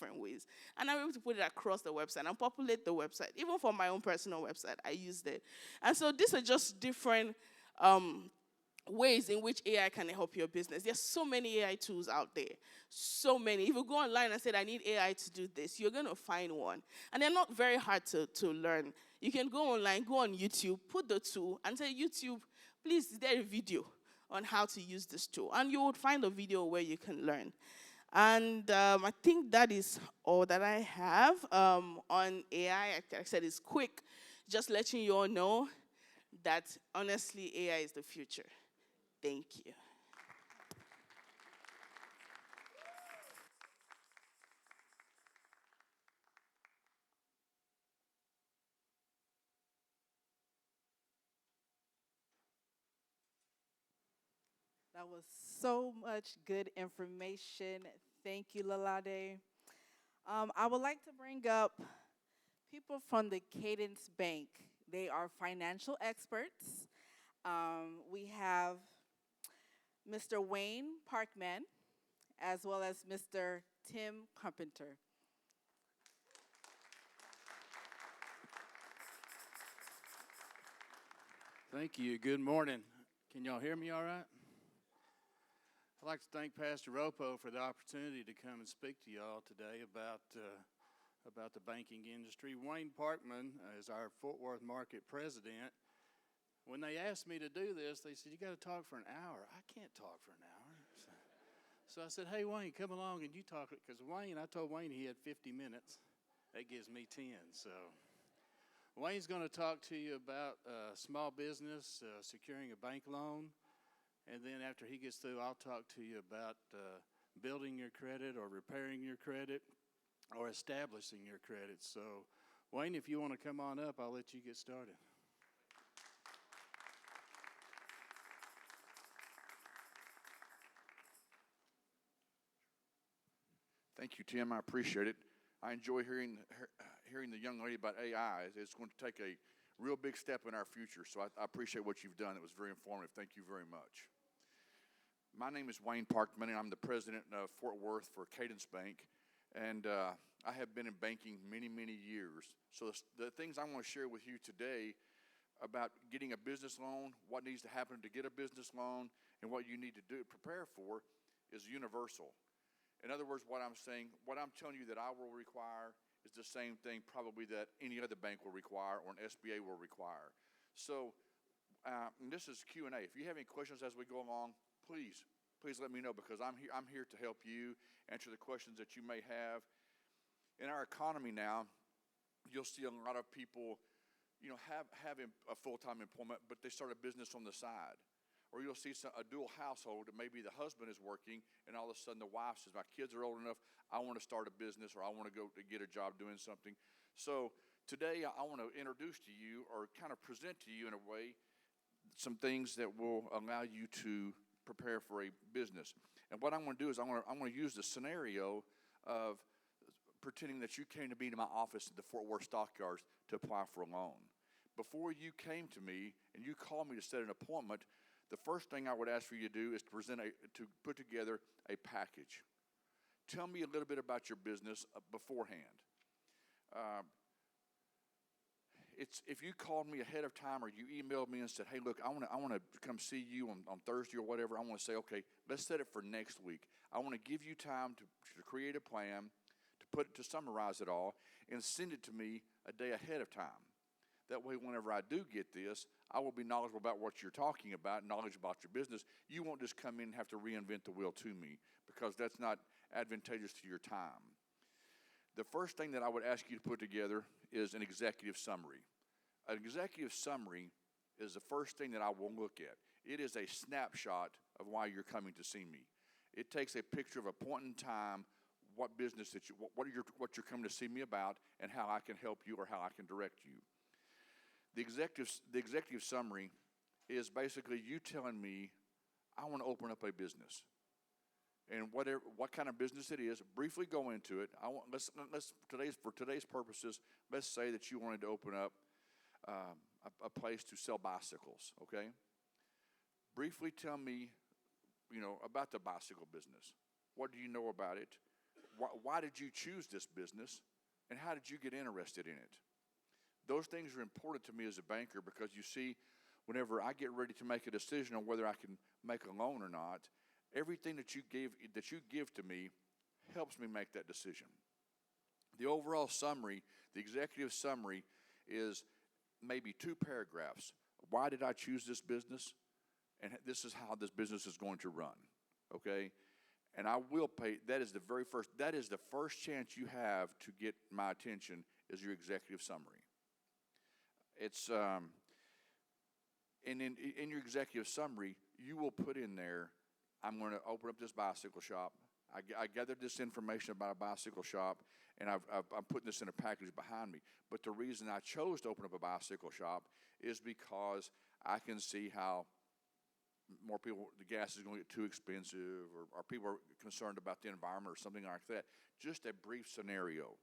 different ways. And I'm able to put it across the website and populate the website. Even for my own personal website, I used it. And so these are just different ways in which AI can help your business. There's so many AI tools out there. So many. If you go online and say, I need AI to do this, you're going to find one. And they're not very hard to learn. You can go online, go on YouTube, put the tool, and say, YouTube, please, is there a video on how to use this tool? And you would find a video where you can learn. And I think that is all that I have on AI. Like I said, it's quick. Just letting you all know that, honestly, AI is the future. Thank you. That was so much good information. Thank you, Lalade. I would like to bring up people from the Cadence Bank. They are financial experts. We have Mr. Wayne Parkman, as well as Mr. Tim Carpenter. Thank you. Good morning. Can y'all hear me all right? I'd like to thank Pastor Ropo for the opportunity to come and speak to y'all today about the banking industry. Wayne Parkman is our Fort Worth market president. When they asked me to do this, they said, you got to talk for an hour. I can't talk for an hour. So I said, hey, Wayne, come along and you talk. Because I told Wayne he had 50 minutes. That gives me 10. So Wayne's going to talk to you about small business, securing a bank loan. And then after he gets through, I'll talk to you about building your credit or repairing your credit or establishing your credit. So, Wayne, if you want to come on up, I'll let you get started. Thank you, Tim. I appreciate it. I enjoy hearing the young lady about AI. It's going to take a real big step in our future, so I appreciate what you've done. It was very informative. Thank you very much. My name is Wayne Parkman, and I'm the president of Fort Worth for Cadence Bank, and I have been in banking many, many years. So the things I want to share with you today about getting a business loan, what needs to happen to get a business loan, and what you need to do prepare for is universal. In other words, what I'm telling you that I will require is the same thing probably that any other bank will require or an SBA will require. So and this is Q&A. If you have any questions as we go along, please let me know, because I'm here to help you answer the questions that you may have. In our economy now, you'll see a lot of people, have a full-time employment, but they start a business on the side. Or you'll see a dual household, maybe the husband is working, and all of a sudden the wife says, my kids are old enough, I want to start a business, or I want to go to get a job doing something. So today I want to introduce to you, or kind of present to you in a way, some things that will allow you to prepare for a business. And what I'm going to do is I'm going to use the scenario of pretending that you came to me to my office at the Fort Worth Stockyards to apply for a loan. Before you came to me and you called me to set an appointment, the first thing I would ask for you to do is to put together a package. Tell me a little bit about your business beforehand. If you called me ahead of time or you emailed me and said, hey, look, I want to come see you on Thursday or whatever, I want to say, okay, let's set it for next week. I want to give you time to create a plan, to summarize it all, and send it to me a day ahead of time. That way, whenever I do get this, I will be knowledgeable about what you're talking about, knowledge about your business. You won't just come in and have to reinvent the wheel to me, because that's not advantageous to your time. The first thing that I would ask you to put together is an executive summary. An executive summary is the first thing that I will look at. It is a snapshot of why you're coming to see me. It takes a picture of a point in time, what business that what you're coming to see me about, and how I can help you or how I can direct you. The executive summary is basically you telling me, I want to open up a business, and what kind of business it is. Briefly go into it. For today's purposes, let's say that you wanted to open up a place to sell bicycles. Okay. Briefly tell me, about the bicycle business. What do you know about it? Why did you choose this business, and how did you get interested in it? Those things are important to me as a banker because you see, whenever I get ready to make a decision on whether I can make a loan or not, everything that you give to me helps me make that decision. The overall summary, the executive summary, is maybe 2 paragraphs. Why did I choose this business? And this is how this business is going to run, okay? And I will pay, that is the first chance you have to get my attention is your executive summary. It's, and in your executive summary, you will put in there, I'm going to open up this bicycle shop. I gathered this information about a bicycle shop, and I'm putting this in a package behind me. But the reason I chose to open up a bicycle shop is because I can see how more people, the gas is going to get too expensive, or people are concerned about the environment or something like that. Just a brief scenario.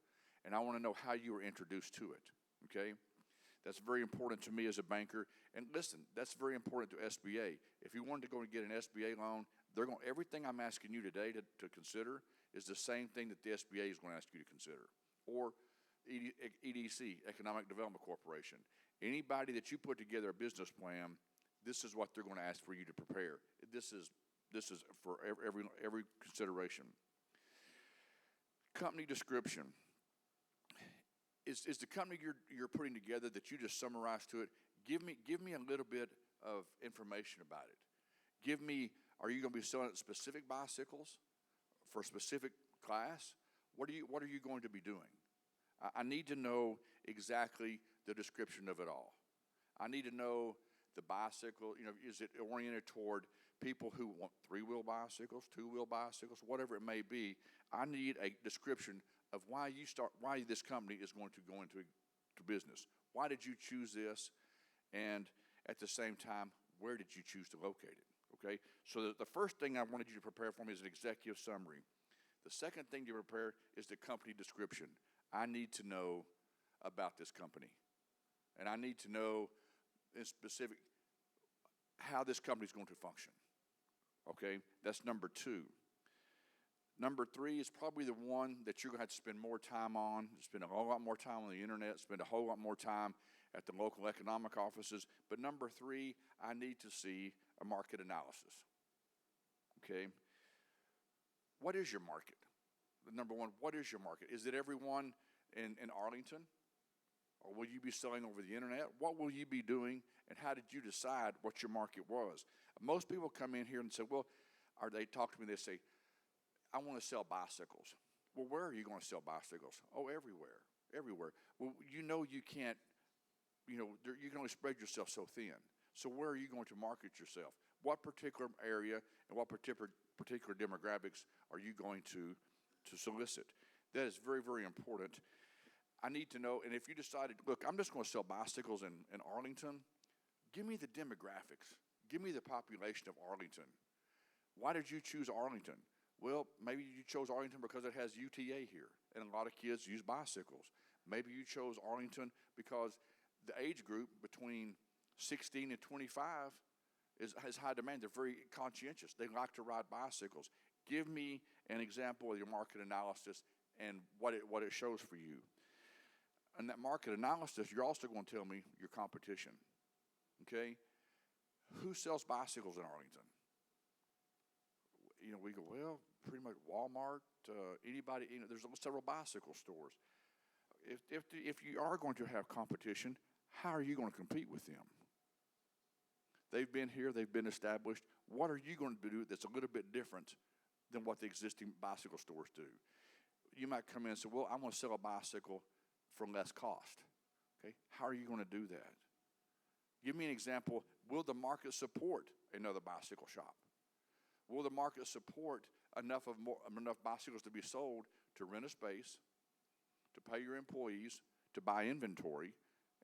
And I want to know how you were introduced to it, okay? That's very important to me as a banker. And listen, that's very important to SBA. If you wanted to go and get an SBA loan, everything I'm asking you today to consider is the same thing that the SBA is going to ask you to consider. Or EDC, Economic Development Corporation. Anybody that you put together a business plan, this is what they're going to ask for you to prepare. This is for every consideration. Company description. Is the company you're putting together that you just summarize to it? Give me a little bit of information about it. Are you going to be selling specific bicycles for a specific class? What are you going to be doing? I need to know exactly the description of it all. I need to know the bicycle, is it oriented toward people who want 3-wheel bicycles, 2-wheel bicycles, whatever it may be. I need a description of why this company is going to go into business. Why did you choose this? And at the same time, where did you choose to locate it? Okay? So the first thing I wanted you to prepare for me is an executive summary. The second thing to prepare is the company description. I need to know about this company. And I need to know in specific how this company is going to function. Okay? That's number 2. Number 3 is probably the one that you're going to have to spend more time on, spend a whole lot more time on the internet, spend a whole lot more time at the local economic offices. But number 3, I need to see a market analysis. Okay? What is your market? Number 1, what is your market? Is it everyone in Arlington? Or will you be selling over the internet? What will you be doing, and how did you decide what your market was? Most people come in here and say, well, or they talk to me, they say, I want to sell bicycles. Well, where are you going to sell bicycles? Oh, everywhere. Well, you can't, you can only spread yourself so thin. So where are you going to market yourself? What particular area and what particular demographics are you going to solicit? That is very, very important. I need to know, and if you decided, look, I'm just going to sell bicycles in Arlington, give me the demographics. Give me the population of Arlington. Why did you choose Arlington? Well, maybe you chose Arlington because it has UTA here, and a lot of kids use bicycles. Maybe you chose Arlington because the age group between 16 and 25 has high demand. They're very conscientious. They like to ride bicycles. Give me an example of your market analysis and what it shows for you. And that market analysis, you're also going to tell me your competition. Okay? Who sells bicycles in Arlington? We go, well, pretty much Walmart, anybody, there's several bicycle stores. If you are going to have competition, how are you going to compete with them? They've been here, they've been established. What are you going to do that's a little bit different than what the existing bicycle stores do? You might come in and say, well, I'm going to sell a bicycle for less cost. Okay, how are you going to do that? Give me an example. Will the market support another bicycle shop? Will the market support enough bicycles to be sold to rent a space, to pay your employees, to buy inventory,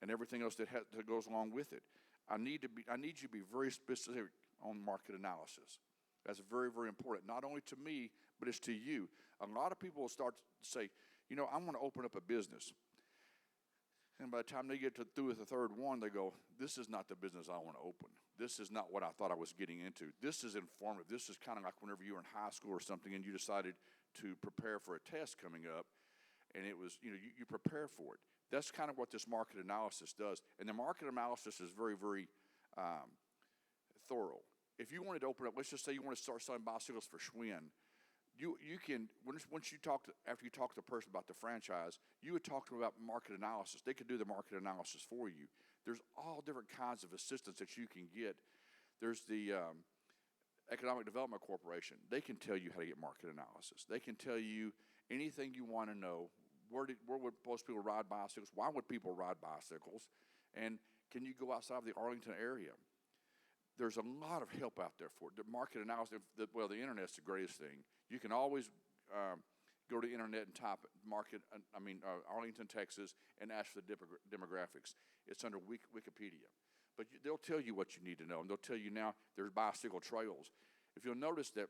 and everything else that goes along with it? I need you to be very specific on market analysis. That's very, very important, not only to me, but it's to you. A lot of people will start to say, I want to open up a business. And by the time they get through with the third one, they go, this is not the business I want to open. This is not what I thought I was getting into. This is informative. This is kind of like whenever you were in high school or something and you decided to prepare for a test coming up, and it was, you prepare for it. That's kind of what this market analysis does. And the market analysis is very, very thorough. If you wanted to open up, let's just say you want to start selling bicycles for Schwinn, you can, once you after you talk to the person about the franchise, you would talk to them about market analysis. They could do the market analysis for you. There's all different kinds of assistance that you can get. There's the Economic Development Corporation. They can tell you how to get market analysis. They can tell you anything you want to know. Where would most people ride bicycles? Why would people ride bicycles? And can you go outside of the Arlington area? There's a lot of help out there for it. The market analysis, the internet's the greatest thing. You can always go to the internet and type Arlington, Texas, and ask for the demographics. It's under Wikipedia. But they'll tell you what you need to know, and they'll tell you now there's bicycle trails. If you'll notice that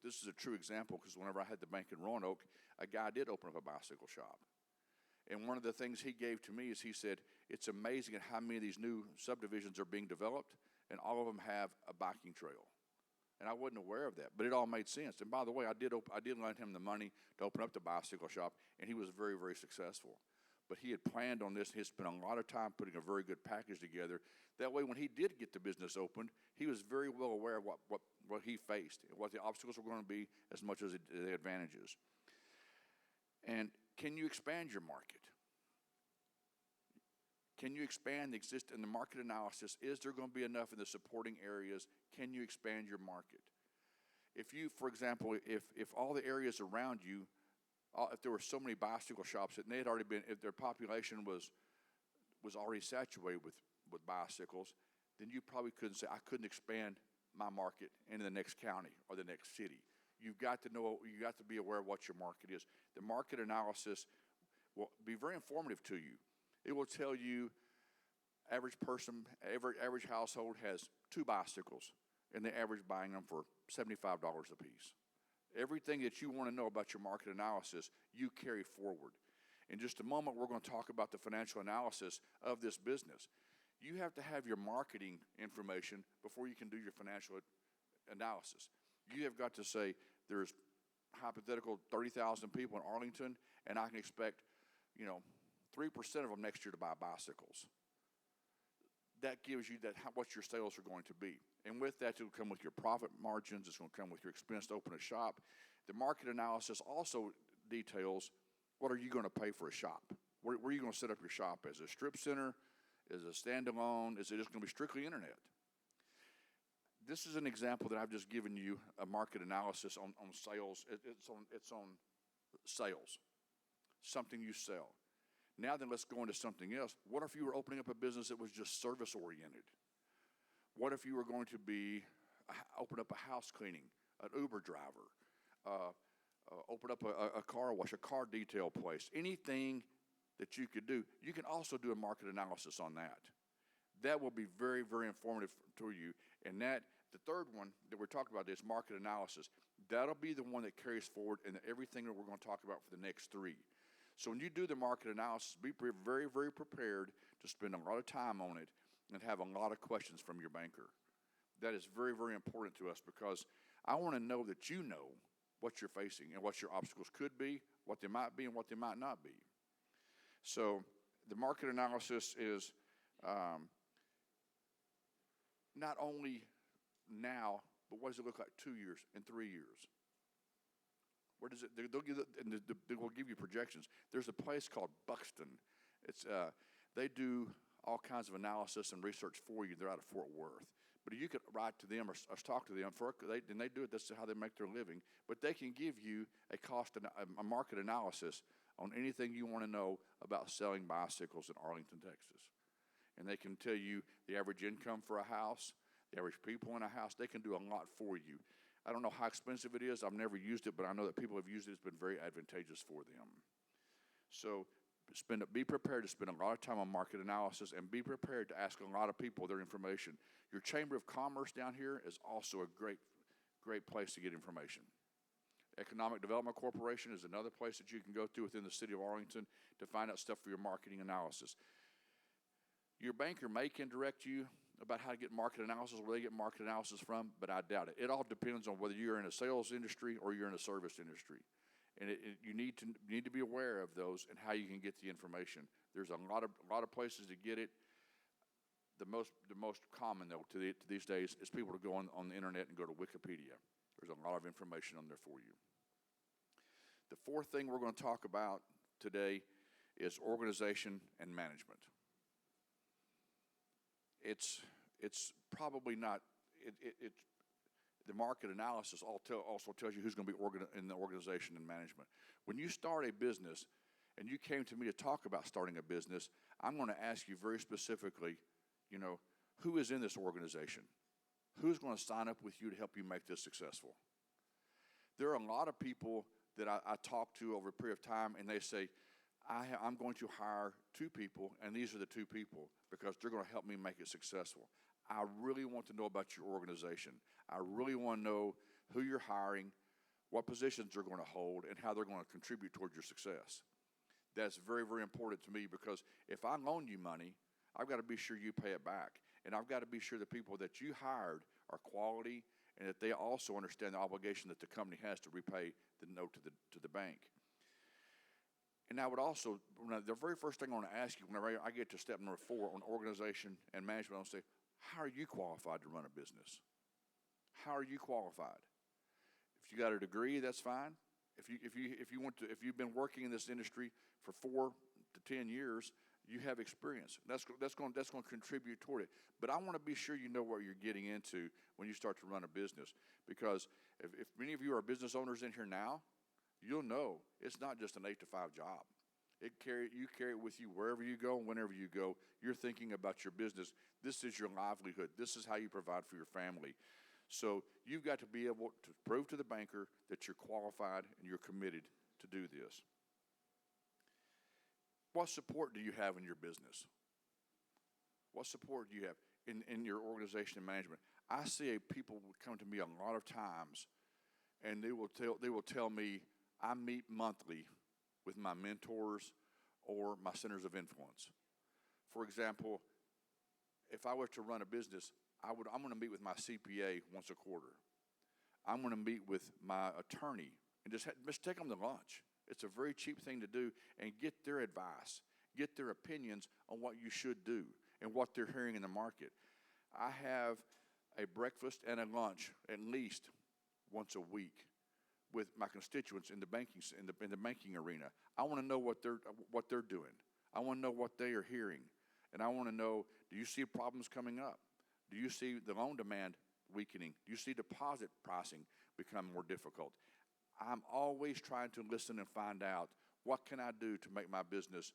this is a true example, because whenever I had the bank in Roanoke, a guy did open up a bicycle shop. And one of the things he gave to me is he said, it's amazing at how many of these new subdivisions are being developed, and all of them have a biking trail. And I wasn't aware of that, but it all made sense. And by the way, I did lend him the money to open up the bicycle shop, and he was very, very successful. But he had planned on this, and he had spent a lot of time putting a very good package together. That way, when he did get the business opened, he was very well aware of what he faced, and what the obstacles were going to be, as much as the advantages. And can you expand your market? Can you expand in the market analysis? Is there going to be enough in the supporting areas? Can you expand your market? If you, for example, if all the areas around you, if there were so many bicycle shops and they had already been, if their population was already saturated with bicycles, then you probably couldn't say, I couldn't expand my market into the next county or the next city. You've got to know, you got to be aware of what your market is. The market analysis will be very informative to you. It will tell you average household has 2 bicycles, and the average buying them for $75 a piece. Everything that you want to know about your market analysis, you carry forward. In just a moment, we're going to talk about the financial analysis of this business. You have to have your marketing information before you can do your financial analysis. You have got to say, there's hypothetical 30,000 people in Arlington, and I can expect, 3% of them next year to buy bicycles. That gives you what your sales are going to be. And with that, it'll come with your profit margins. It's going to come with your expense to open a shop. The market analysis also details, what are you going to pay for a shop? Where are you going to set up your shop? As a strip center? Is it a standalone? Is it just going to be strictly internet? This is an example that I've just given you, a market analysis on sales. It's on sales, something you sell. Now then, let's go into something else. What if you were opening up a business that was just service-oriented? What if you were going to open up a house cleaning, an Uber driver, open up a car wash, a car detail place, anything that you could do? You can also do a market analysis on that. That will be very, very informative to you. And the third one that we're talking about is market analysis. That'll be the one that carries forward in everything that we're going to talk about for the next 3. So when you do the market analysis, be very, very prepared to spend a lot of time on it and have a lot of questions from your banker. That is very, very important to us, because I want to know that you know what you're facing and what your obstacles could be, what they might be, and what they might not be. So the market analysis is not only now, but what does it look like 2 years and 3 years? Where does it? They will give you projections. There's a place called Buxton. They do all kinds of analysis and research for you. They're out of Fort Worth. But you could write to them or talk to them, and they do it. That's how they make their living. But they can give you a market analysis on anything you want to know about selling bicycles in Arlington, Texas. And they can tell you the average income for a house, the average people in a house. They can do a lot for you. I don't know how expensive it is. I've never used it, but I know that people have used it. It's been very advantageous for them. So be prepared to spend a lot of time on market analysis, and be prepared to ask a lot of people their information. Your Chamber of Commerce down here is also a great, great place to get information. Economic Development Corporation is another place that you can go to within the city of Arlington to find out stuff for your marketing analysis. Your banker can direct you about how to get market analysis, where they get market analysis from, but I doubt it. It all depends on whether you're in a sales industry or you're in a service industry. And you need to be aware of those and how you can get the information. There's a lot of places to get it. The most common though to these days is people to go on the internet and go to Wikipedia. There's a lot of information on there for you. The fourth thing we're going to talk about today is organization and management. It's probably not. The market analysis also tells you who's going to be in the organization and management. When you start a business, and you came to me to talk about starting a business, I'm going to ask you very specifically, who is in this organization? Who's going to sign up with you to help you make this successful? There are a lot of people that I talk to over a period of time, and they say, I'm going to hire 2 people, and these are the 2 people because they're going to help me make it successful. I really want to know about your organization. I really want to know who you're hiring, what positions they're going to hold, and how they're going to contribute toward your success. That's very, very important to me because if I loan you money, I've got to be sure you pay it back. And I've got to be sure the people that you hired are quality and that they also understand the obligation that the company has to repay the note to the bank. And I would also, the very first thing I want to ask you whenever I get to step number 4 on organization and management, I'll say, how are you qualified to run a business? How are you qualified? If you got a degree, that's fine. If you've been working in this industry for 4 to 10 years, you have experience. That's going to contribute toward it. But I want to be sure you know what you're getting into when you start to run a business. Because if many of you are business owners in here now, you'll know it's not just an 8 to 5 job. You carry it with you wherever you go, whenever you go. You're thinking about your business. This is your livelihood. This is how you provide for your family. So you've got to be able to prove to the banker that you're qualified and you're committed to do this. What support do you have in your business? What support do you have in your organization and management? I see people come to me a lot of times, and they will tell me, I meet monthly with my mentors or my centers of influence. For example, if I were to run a business, I'm going to meet with my CPA once a quarter. I'm going to meet with my attorney and just take them to lunch. It's a very cheap thing to do, and get their advice, get their opinions on what you should do and what they're hearing in the market. I have a breakfast and a lunch at least once a week with my constituents in the banking arena. I want to know what they're doing. I want to know what they are hearing, and I want to know: do you see problems coming up? Do you see the loan demand weakening? Do you see deposit pricing become more difficult? I'm always trying to listen and find out what can I do to make my business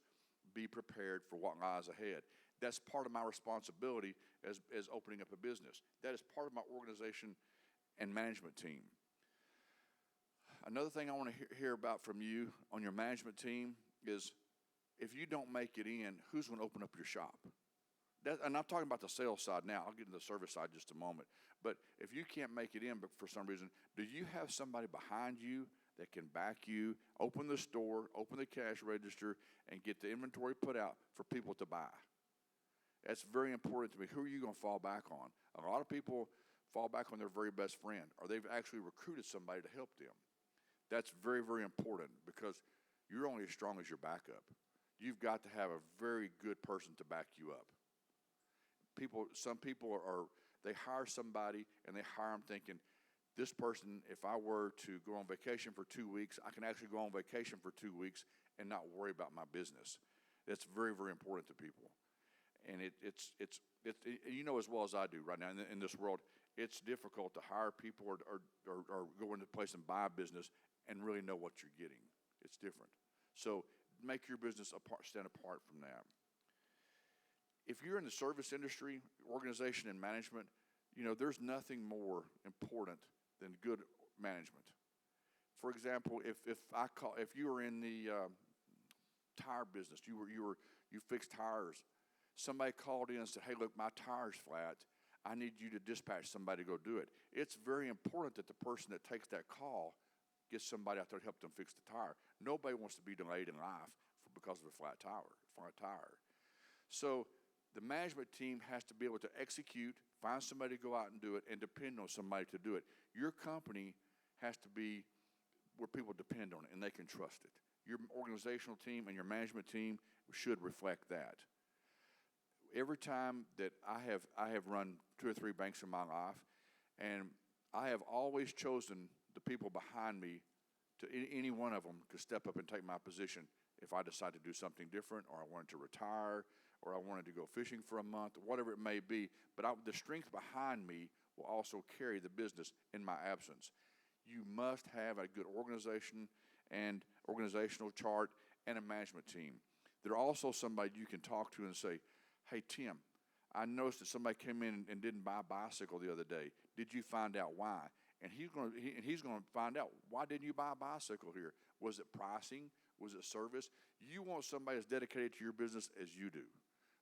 be prepared for what lies ahead. That's part of my responsibility as opening up a business. That is part of my organization and management team. Another thing I want to hear about from you on your management team is, if you don't make it in, who's going to open up your shop? And I'm talking about the sales side now. I'll get into the service side in just a moment. But if you can't make it in, but for some reason, do you have somebody behind you that can back you, open the store, open the cash register, and get the inventory put out for people to buy? That's very important to me. Who are you going to fall back on? A lot of people fall back on their very best friend, or they've actually recruited somebody to help them. That's very, very important, because you're only as strong as your backup. You've got to have a very good person to back you up. Some people they hire somebody, and they hire them thinking, this person, if I were to go on vacation for 2 weeks, I can actually go on vacation for 2 weeks and not worry about my business. That's very, very important to people. And it's you know as well as I do right now in this world, it's difficult to hire people or go into a place and buy a business and really know what you're getting. It's different. So make your business stand apart from that. If you're in the service industry, organization and management, there's nothing more important than good management. For example, if you were in the tire business, you fixed tires. Somebody called in and said, "Hey, look, my tire's flat. I need you to dispatch somebody to go do it." It's very important that the person that takes that call gets somebody out there to help them fix the tire. Nobody wants to be delayed in life because of a flat tire. So The management team has to be able to execute, find somebody to go out and do it, and depend on somebody to do it. Your company has to be where people depend on it and they can trust it. Your organizational team and your management team should reflect that. Every time that I have run 2 or 3 banks in my life, and I have always chosen the people behind me to any one of them to step up and take my position if I decide to do something different, or I wanted to retire, or I wanted to go fishing for a month, or whatever it may be. But the strength behind me will also carry the business in my absence. You must have a good organization and organizational chart and a management team. They're also somebody you can talk to and say, hey, Tim, I noticed that somebody came in and didn't buy a bicycle the other day. Did you find out why? And he's going to find out, why didn't you buy a bicycle here? Was it pricing? Was it service? You want somebody as dedicated to your business as you do,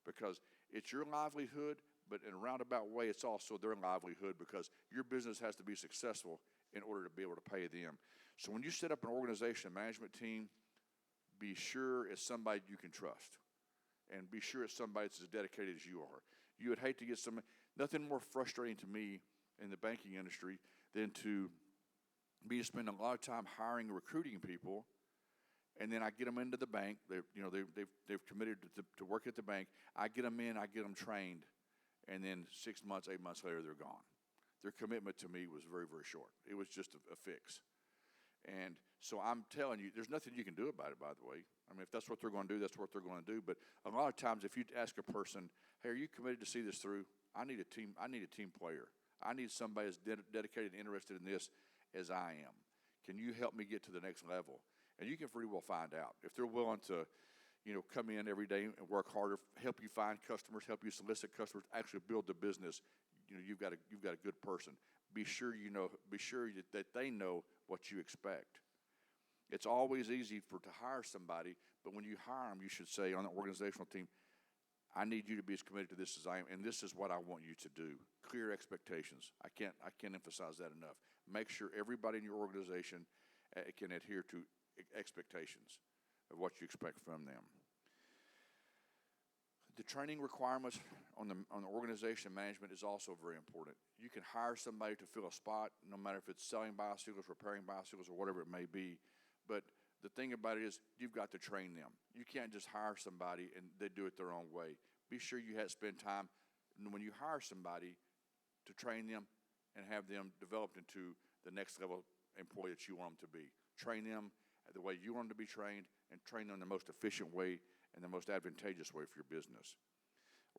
because it's your livelihood, but in a roundabout way, it's also their livelihood, because your business has to be successful in order to be able to pay them. So when you set up an organization management team, be sure it's somebody you can trust, and be sure it's somebody that's as dedicated as you are. You would hate to get nothing more frustrating to me in the banking industry than to be spending a lot of time hiring and recruiting people, and then I get them into the bank. They've committed to work at the bank. I get them in, I get them trained, and then 6 months, 8 months later, they're gone. Their commitment to me was very, very short. It was just a fix. And so I'm telling you, there's nothing you can do about it, by the way. I mean, if that's what they're going to do, that's what they're going to do. But a lot of times, if you ask a person, hey, are you committed to see this through? I need a team player. I need somebody as dedicated and interested in this as I am. Can you help me get to the next level? And you can pretty well find out. If they're willing to, come in every day and work harder, help you find customers, help you solicit customers, actually build the business, you've got a good person. Be sure that they know what you expect. It's always easy to hire somebody, but when you hire them, you should say on the organizational team, I need you to be as committed to this as I am, and this is what I want you to do. Clear expectations. I can't emphasize that enough. Make sure everybody in your organization can adhere to expectations of what you expect from them. The training requirements on the organization management is also very important. You can hire somebody to fill a spot, no matter if it's selling bicycles, repairing bicycles, or whatever it may be. But the thing about it is, you've got to train them. You can't just hire somebody and they do it their own way. Be sure you spend time when you hire somebody to train them and have them developed into the next level employee that you want them to be. Train them the way you want them to be trained, and train them in the most efficient way and the most advantageous way for your business.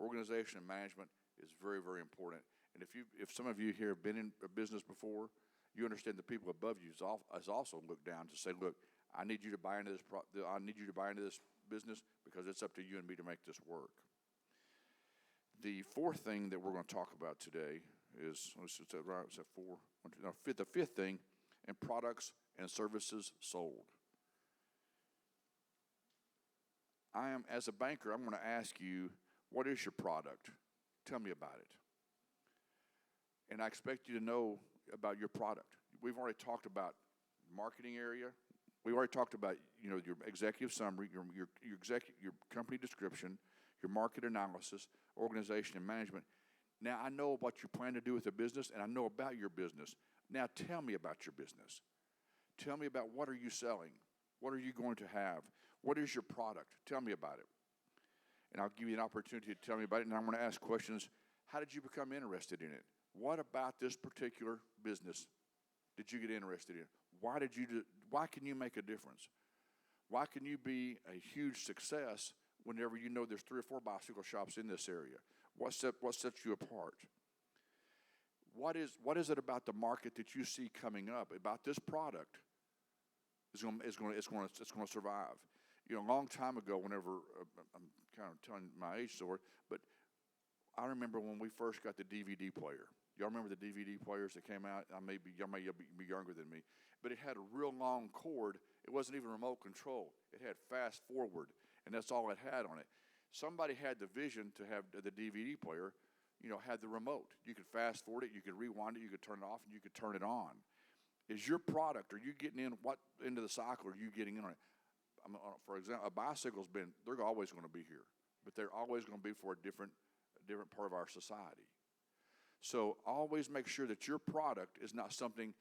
Organization and management is very, very important. And if some of you here have been in a business before, you understand the people above you has also looked down to say, look, I need you to buy into this. I need you to buy into this business, because it's up to you and me to make this work. The fourth thing that we're going to talk about today is, the fifth thing, and products and services sold. As a banker, I'm going to ask you, what is your product? Tell me about it. And I expect you to know about your product. We've already talked about marketing area. We already talked about your executive summary, your company description, your market analysis, organization, and management. Now I know what you plan to do with the business, and I know about your business. Now tell me about your business. Tell me about, what are you selling? What are you going to have? What is your product? Tell me about it. And I'll give you an opportunity to tell me about it, and I'm going to ask questions. How did you become interested in it? What about this particular business did you get interested in? Why can you make a difference? Why can you be a huge success whenever you know there's 3 or 4 bicycle shops in this area? What sets you apart? What is it about the market that you see coming up, about this product is going to survive? A long time ago, whenever I'm kind of telling my age story, but I remember when we first got the DVD player. Y'all remember the DVD players that came out? Y'all may be younger than me, but it had a real long cord. It wasn't even remote control. It had fast forward, and that's all it had on it. Somebody had the vision to have the DVD player, had the remote. You could fast forward it, you could rewind it, you could turn it off, and you could turn it on. Is your product, are you getting in, what into the cycle are you getting in on it? For example, a bicycle's they're always going to be here. but they're always going to be for a different part of our society. So always make sure that your product is not something,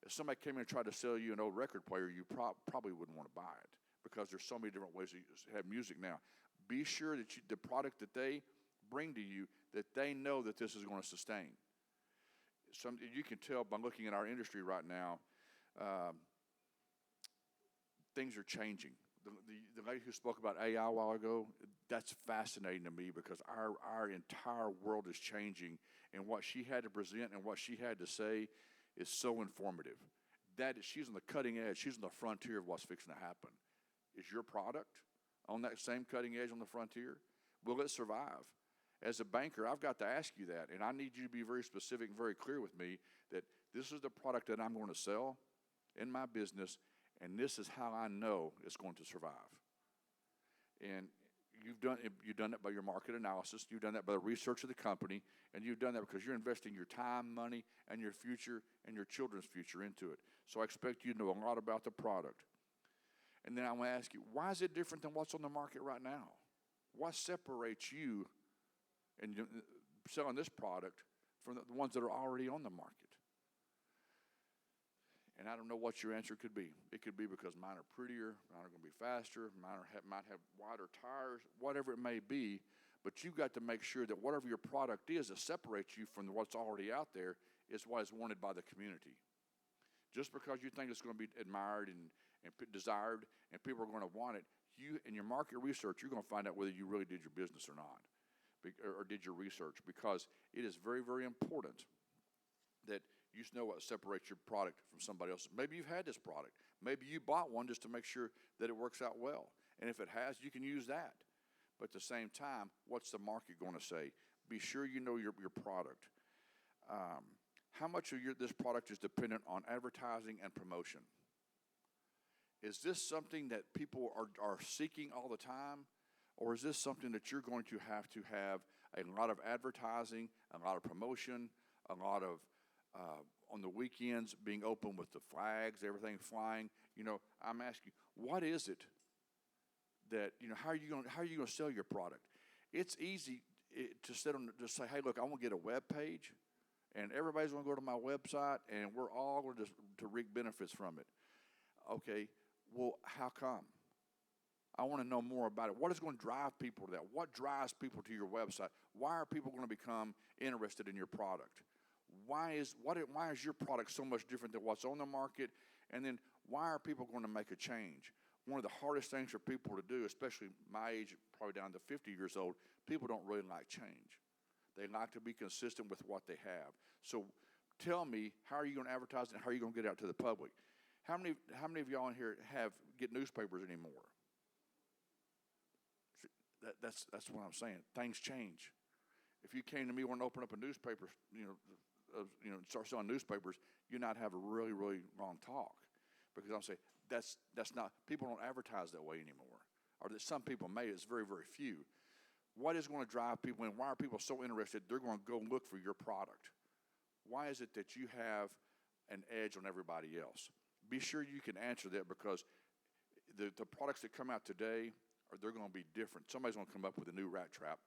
if somebody came in and tried to sell you an old record player, you probably wouldn't want to buy it, because there's so many different ways to have music now. Be sure that the product that they bring to you, that they know that this is going to sustain. You can tell by looking at our industry right now, things are changing. The lady who spoke about AI a while ago, that's fascinating to me, because our entire world is changing, and what she had to present and what she had to say is so informative. She's on the cutting edge. She's on the frontier of what's fixing to happen. Is your product on that same cutting edge on the frontier? Will it survive? As a banker, I've got to ask you that, and I need you to be very specific and very clear with me that this is the product that I'm going to sell in my business, and this is how I know it's going to survive. And you've done it by your market analysis. You've done that by the research of the company, and you've done that because you're investing your time, money, and your future and your children's future into it. So I expect you to know a lot about the product. And then I want to ask you, why is it different than what's on the market right now? What separates you and selling this product from the ones that are already on the market? And I don't know what your answer could be. It could be because mine are prettier, mine are going to be faster, mine might have wider tires, whatever it may be. But you've got to make sure that whatever your product is that separates you from what's already out there is what is wanted by the community. Just because you think it's going to be admired and desired and people are going to want it, you in your market research, you're going to find out whether you really did your business or not, or did your research, because it is very, very important that you know what separates your product from somebody else. Maybe you've had this product. Maybe you bought one just to make sure that it works out well. And if it has, you can use that. But at the same time, what's the market going to say? Be sure you know your product. How much of this product is dependent on advertising and promotion? Is this something that people are seeking all the time? Or is this something that you're going to have a lot of advertising, a lot of promotion, a lot of on the weekends being open with the flags, everything flying? I'm asking, what is it that, how are you going to sell your product? It's easy to sit on, just say, hey, look, I want to get a web page, and everybody's going to go to my website, and we're all going to reap benefits from it. Okay, well, how come? I want to know more about it. What is going to drive people to that? What drives people to your website? Why are people going to become interested in your product? Why is your product so much different than what's on the market? And then why are people going to make a change? One of the hardest things for people to do, especially my age, probably down to 50 years old, people don't really like change. They like to be consistent with what they have. So tell me, how are you going to advertise and how are you going to get it out to the public? How many of y'all in here get newspapers anymore? That's what I'm saying. Things change. If you came to me and opened up a newspaper, start selling newspapers, you not have a really, really long talk, because I'm saying that's not, people don't advertise that way anymore, or that some people may. It's very, very few. What is going to drive people, and why are people so interested? They're going to go look for your product. Why is it that you have an edge on everybody else? Be sure you can answer that, because the products that come out today they're going to be different. Somebody's going to come up with a new rat trap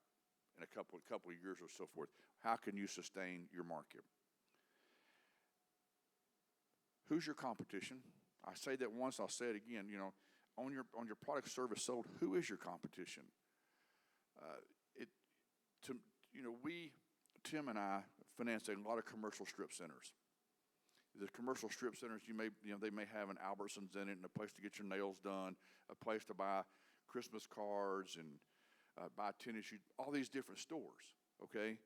in a couple of years or so forth. How can you sustain your market? Who's your competition? I say that once, I'll say it again. On your product service sold, who is your competition? Tim and I finance a lot of commercial strip centers. The commercial strip centers, they may have an Albertsons in it, and a place to get your nails done, a place to buy Christmas cards and buy tennis shoes, all these different stores, okay?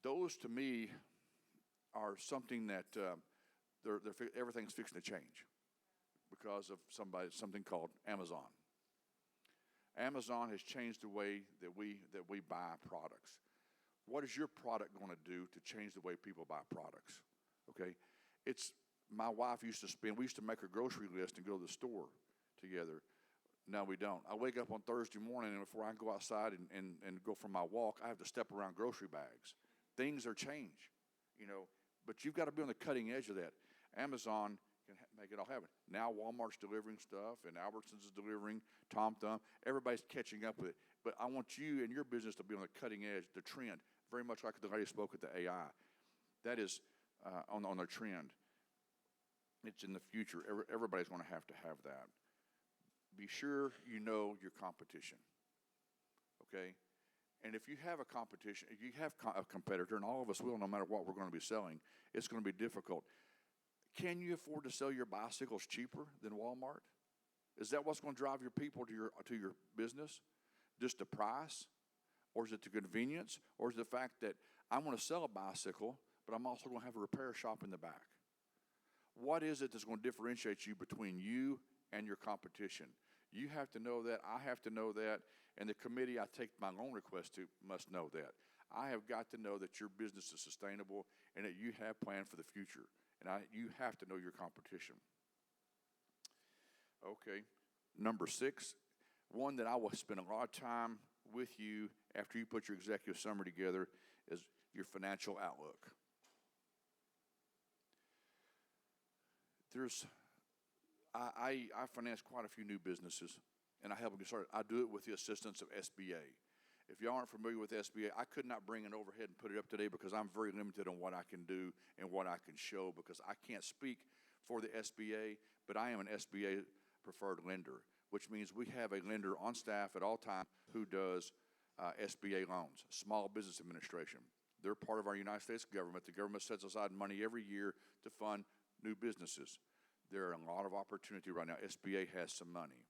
Those, to me, are something that everything's fixing to change because of something called Amazon. Amazon has changed the way that we buy products. What is your product going to do to change the way people buy products? Okay, my wife we used to make a grocery list and go to the store together. Now we don't. I wake up on Thursday morning, and before I can go outside and go for my walk, I have to step around grocery bags. Things are changed, but you've got to be on the cutting edge of that. Amazon make it all happen. Now Walmart's delivering stuff, and Albertsons is delivering, Tom Thumb. Everybody's catching up with it. But I want you and your business to be on the cutting edge, the trend, very much like the lady spoke at the AI. That is on the trend. It's in the future. Everybody's going to have that. Be sure you know your competition, okay? And if you have a competition, if you have a competitor, and all of us will, no matter what we're going to be selling, it's going to be difficult. Can you afford to sell your bicycles cheaper than Walmart? Is that what's going to drive your people to your business? Just the price? Or is it the convenience? Or is it the fact that I want to sell a bicycle, but I'm also going to have a repair shop in the back? What is it that's going to differentiate you between you and your competition? You have to know that. I have to know that. And the committee I take my loan request to must know that. I have got to know that your business is sustainable and that you have planned for the future. And you have to know your competition. Okay, number 6, one that I will spend a lot of time with you after you put your executive summary together is your financial outlook. I finance quite a few new businesses, and I help them get started. I do it with the assistance of SBA. If y'all aren't familiar with SBA, I could not bring an overhead and put it up today because I'm very limited on what I can do and what I can show because I can't speak for the SBA, but I am an SBA preferred lender, which means we have a lender on staff at all times who does SBA loans, Small Business Administration. They're part of our United States government. The government sets aside money every year to fund new businesses. There are a lot of opportunity right now. SBA has some money.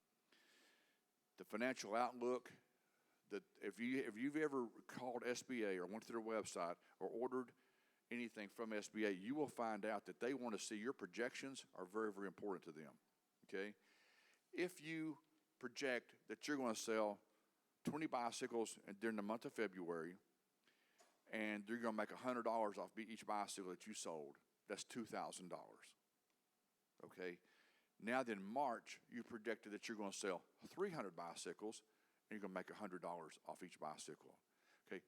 The financial outlook, that if you've ever called SBA or went to their website or ordered anything from SBA, you will find out that they want to see your projections are very, very important to them, okay? If you project that you're going to sell 20 bicycles during the month of February and you're going to make $100 off each bicycle that you sold, that's $2,000, okay? Now then, March, you projected that you're going to sell 300 bicycles, and you're going to make $100 off each bicycle. Okay,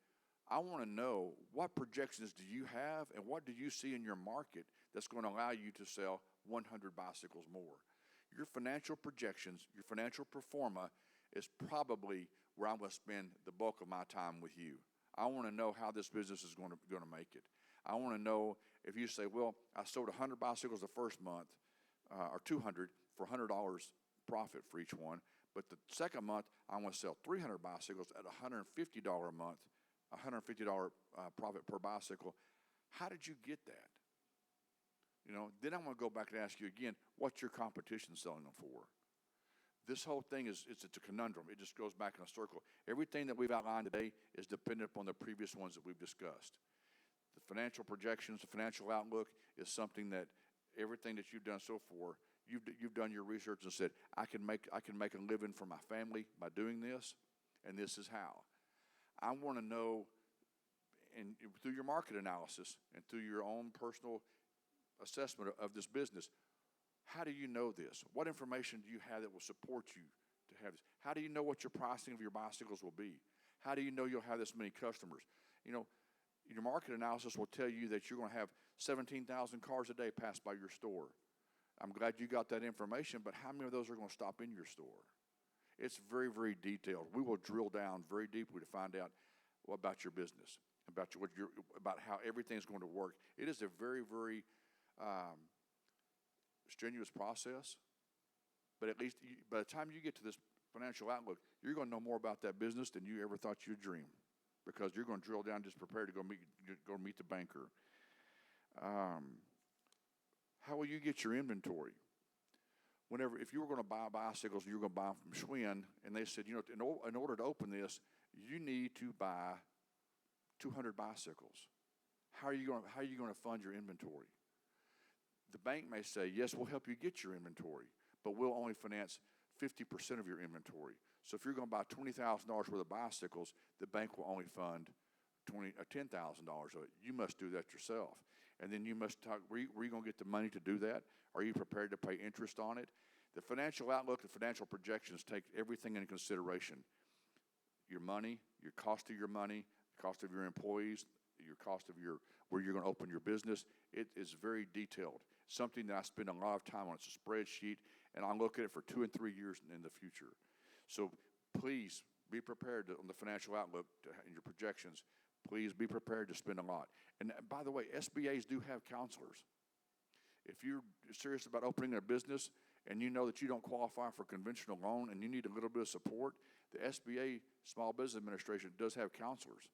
I want to know what projections do you have, and what do you see in your market that's going to allow you to sell 100 bicycles more? Your financial projections, your financial pro forma is probably where I'm going to spend the bulk of my time with you. I want to know how this business is going to make it. I want to know if you say, well, I sold 100 bicycles the first month, or 200 for $100 profit for each one. But the second month, I want to sell 300 bicycles at $150 a month, $150 profit per bicycle. How did you get that? You know, then I'm going to go back and ask you again, what's your competition selling them for? This whole thing it's a conundrum. It just goes back in a circle. Everything that we've outlined today is dependent upon the previous ones that we've discussed. The financial projections, the financial outlook is something that everything that you've done so far, you've done your research and said, I can make a living for my family by doing this, and this is how. I want to know, and through your market analysis and through your own personal assessment of this business, how do you know this? What information do you have that will support you to have this? How do you know what your pricing of your bicycles will be? How do you know you'll have this many customers? You know, your market analysis will tell you that you're going to have 17,000 cars a day pass by your store. I'm glad you got that information, but how many of those are going to stop in your store? It's very, very detailed. We will drill down very deeply to find out about your business, about how everything's going to work. It is a very, very strenuous process, but at least by the time you get to this financial outlook, you're going to know more about that business than you ever thought you'd dream, because you're going to drill down, just prepare to go meet the banker. How will you get your inventory? If you were going to buy bicycles, you were going to buy them from Schwinn, and they said, you know, in order to open this, you need to buy 200 bicycles. How are you going to fund your inventory? The bank may say, yes, we'll help you get your inventory, but we'll only finance 50% of your inventory. So if you're going to buy $20,000 worth of bicycles, the bank will only fund $10,000 of it. You must do that yourself. And then you must talk, where are you going to get the money to do that? Are you prepared to pay interest on it? The financial outlook and financial projections take everything into consideration. Your money, your cost of your money, the cost of your employees, your cost of where you're going to open your business. It is very detailed. something that I spend a lot of time on. It's a spreadsheet, and I'll look at it for 2 and 3 years in the future. So please be prepared on the financial outlook in your projections. Please be prepared to spend a lot. And by the way, SBAs do have counselors. If you're serious about opening a business and you know that you don't qualify for a conventional loan and you need a little bit of support, the SBA Small Business Administration does have counselors.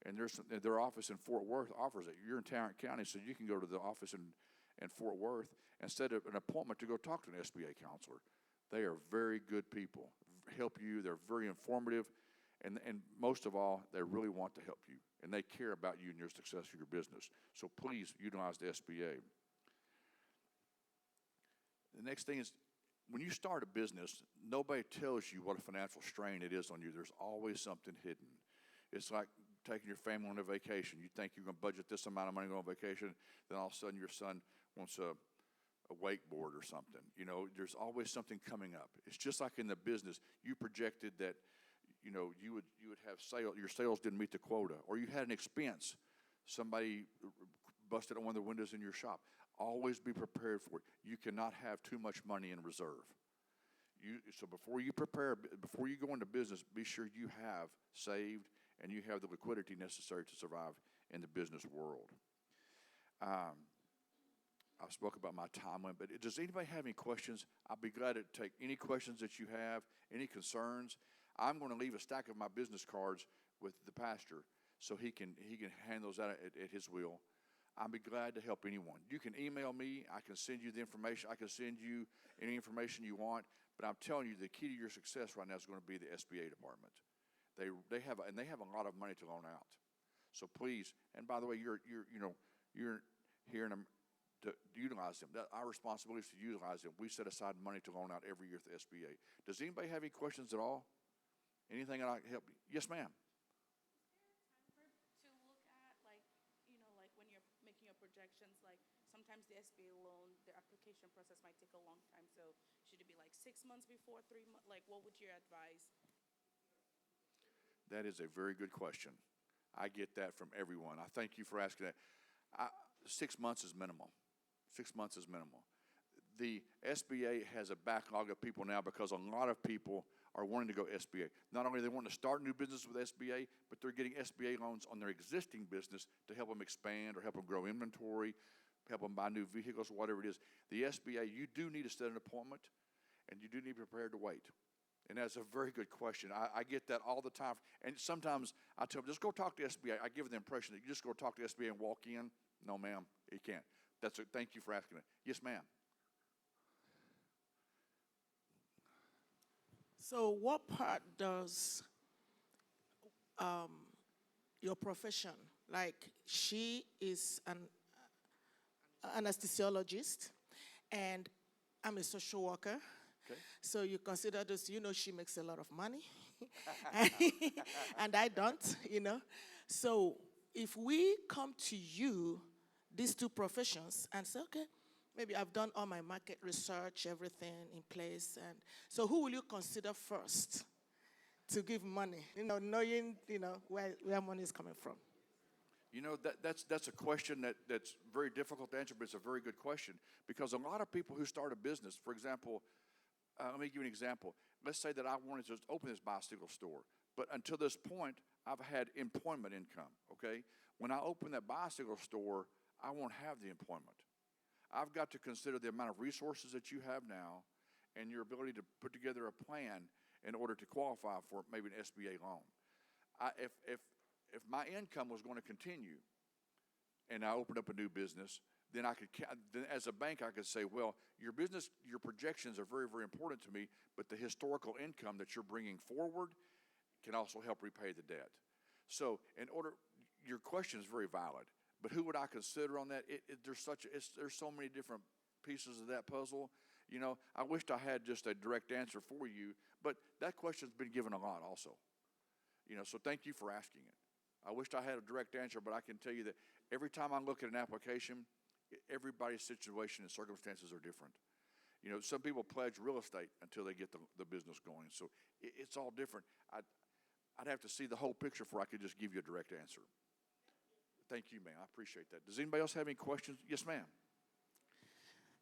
And their office in Fort Worth offers it. You're in Tarrant County, so you can go to the office in Fort Worth and set up an appointment to go talk to an SBA counselor. They are very good people, help you. They're very informative. And most of all, they really want to help you. And they care about you and your success of your business. So please utilize the SBA. The next thing is, when you start a business, nobody tells you what a financial strain it is on you. There's always something hidden. It's like taking your family on a vacation. You think you're going to budget this amount of money to go on vacation, then all of a sudden your son wants a wakeboard or something. You know, there's always something coming up. It's just like in the business. You projected that, you know, you would have sales. Your sales didn't meet the quota, or you had an expense. Somebody busted on one of the windows in your shop. Always be prepared for it. You cannot have too much money in reserve. So before you go into business, be sure you have saved and you have the liquidity necessary to survive in the business world. I spoke about my time limit, but does anybody have any questions? I'll be glad to take any questions that you have, any concerns. I'm going to leave a stack of my business cards with the pastor so he can hand those out at his will. I'll be glad to help anyone. You can email me. I can send you the information. I can send you any information you want. But I'm telling you, the key to your success right now is going to be the SBA department. They have a lot of money to loan out. So please, and by the way, you're here to utilize them. Our responsibility is to utilize them. We set aside money to loan out every year to the SBA. Does anybody have any questions at all? Anything that I can help you? Yes, ma'am. Projections, like sometimes the SBA loan, the application process might take a long time. So should it be like 6 months before, 3 months? Like, what would your advice? That is a very good question. I get that from everyone. I thank you for asking that. 6 months is minimal. 6 months is minimal. The SBA has a backlog of people now because a lot of people are wanting to go SBA. Not only do they want to start new business with SBA, but they're getting SBA loans on their existing business to help them expand or help them grow inventory, help them buy new vehicles, whatever it is. The SBA, you do need to set an appointment, and you do need to be prepared to wait. And that's a very good question. I get that all the time. And sometimes I tell them, just go talk to SBA. I give them the impression that you just go talk to SBA and walk in. No, ma'am, you can't. Thank you for asking it. Yes, ma'am. So what part does your profession, like she is an anesthesiologist and I'm a social worker. Okay. So you consider this, she makes a lot of money and I don't, So if we come to you, these two professions, and say, okay, maybe I've done all my market research, everything in place. And so who will you consider first to give money? Knowing, where money is coming from. That's a question that's very difficult to answer, but it's a very good question. Because a lot of people who start a business, for example, let me give you an example. Let's say that I wanted to open this bicycle store. But until this point, I've had employment income, okay? When I open that bicycle store, I won't have the employment. I've got to consider the amount of resources that you have now and your ability to put together a plan in order to qualify for maybe an SBA loan. If my income was going to continue and I opened up a new business, then as a bank I could say, well, your business, your projections are very, very important to me, but the historical income that you're bringing forward can also help repay the debt. So your question is very valid. But who would I consider on that? There's so many different pieces of that puzzle. I wished I had just a direct answer for you, but that question's been given a lot also. So thank you for asking it. I wished I had a direct answer, but I can tell you that every time I look at an application, everybody's situation and circumstances are different. Some people pledge real estate until they get the business going. So it's all different. I'd have to see the whole picture before I could just give you a direct answer. Thank you, ma'am. I appreciate that. Does anybody else have any questions? Yes, ma'am.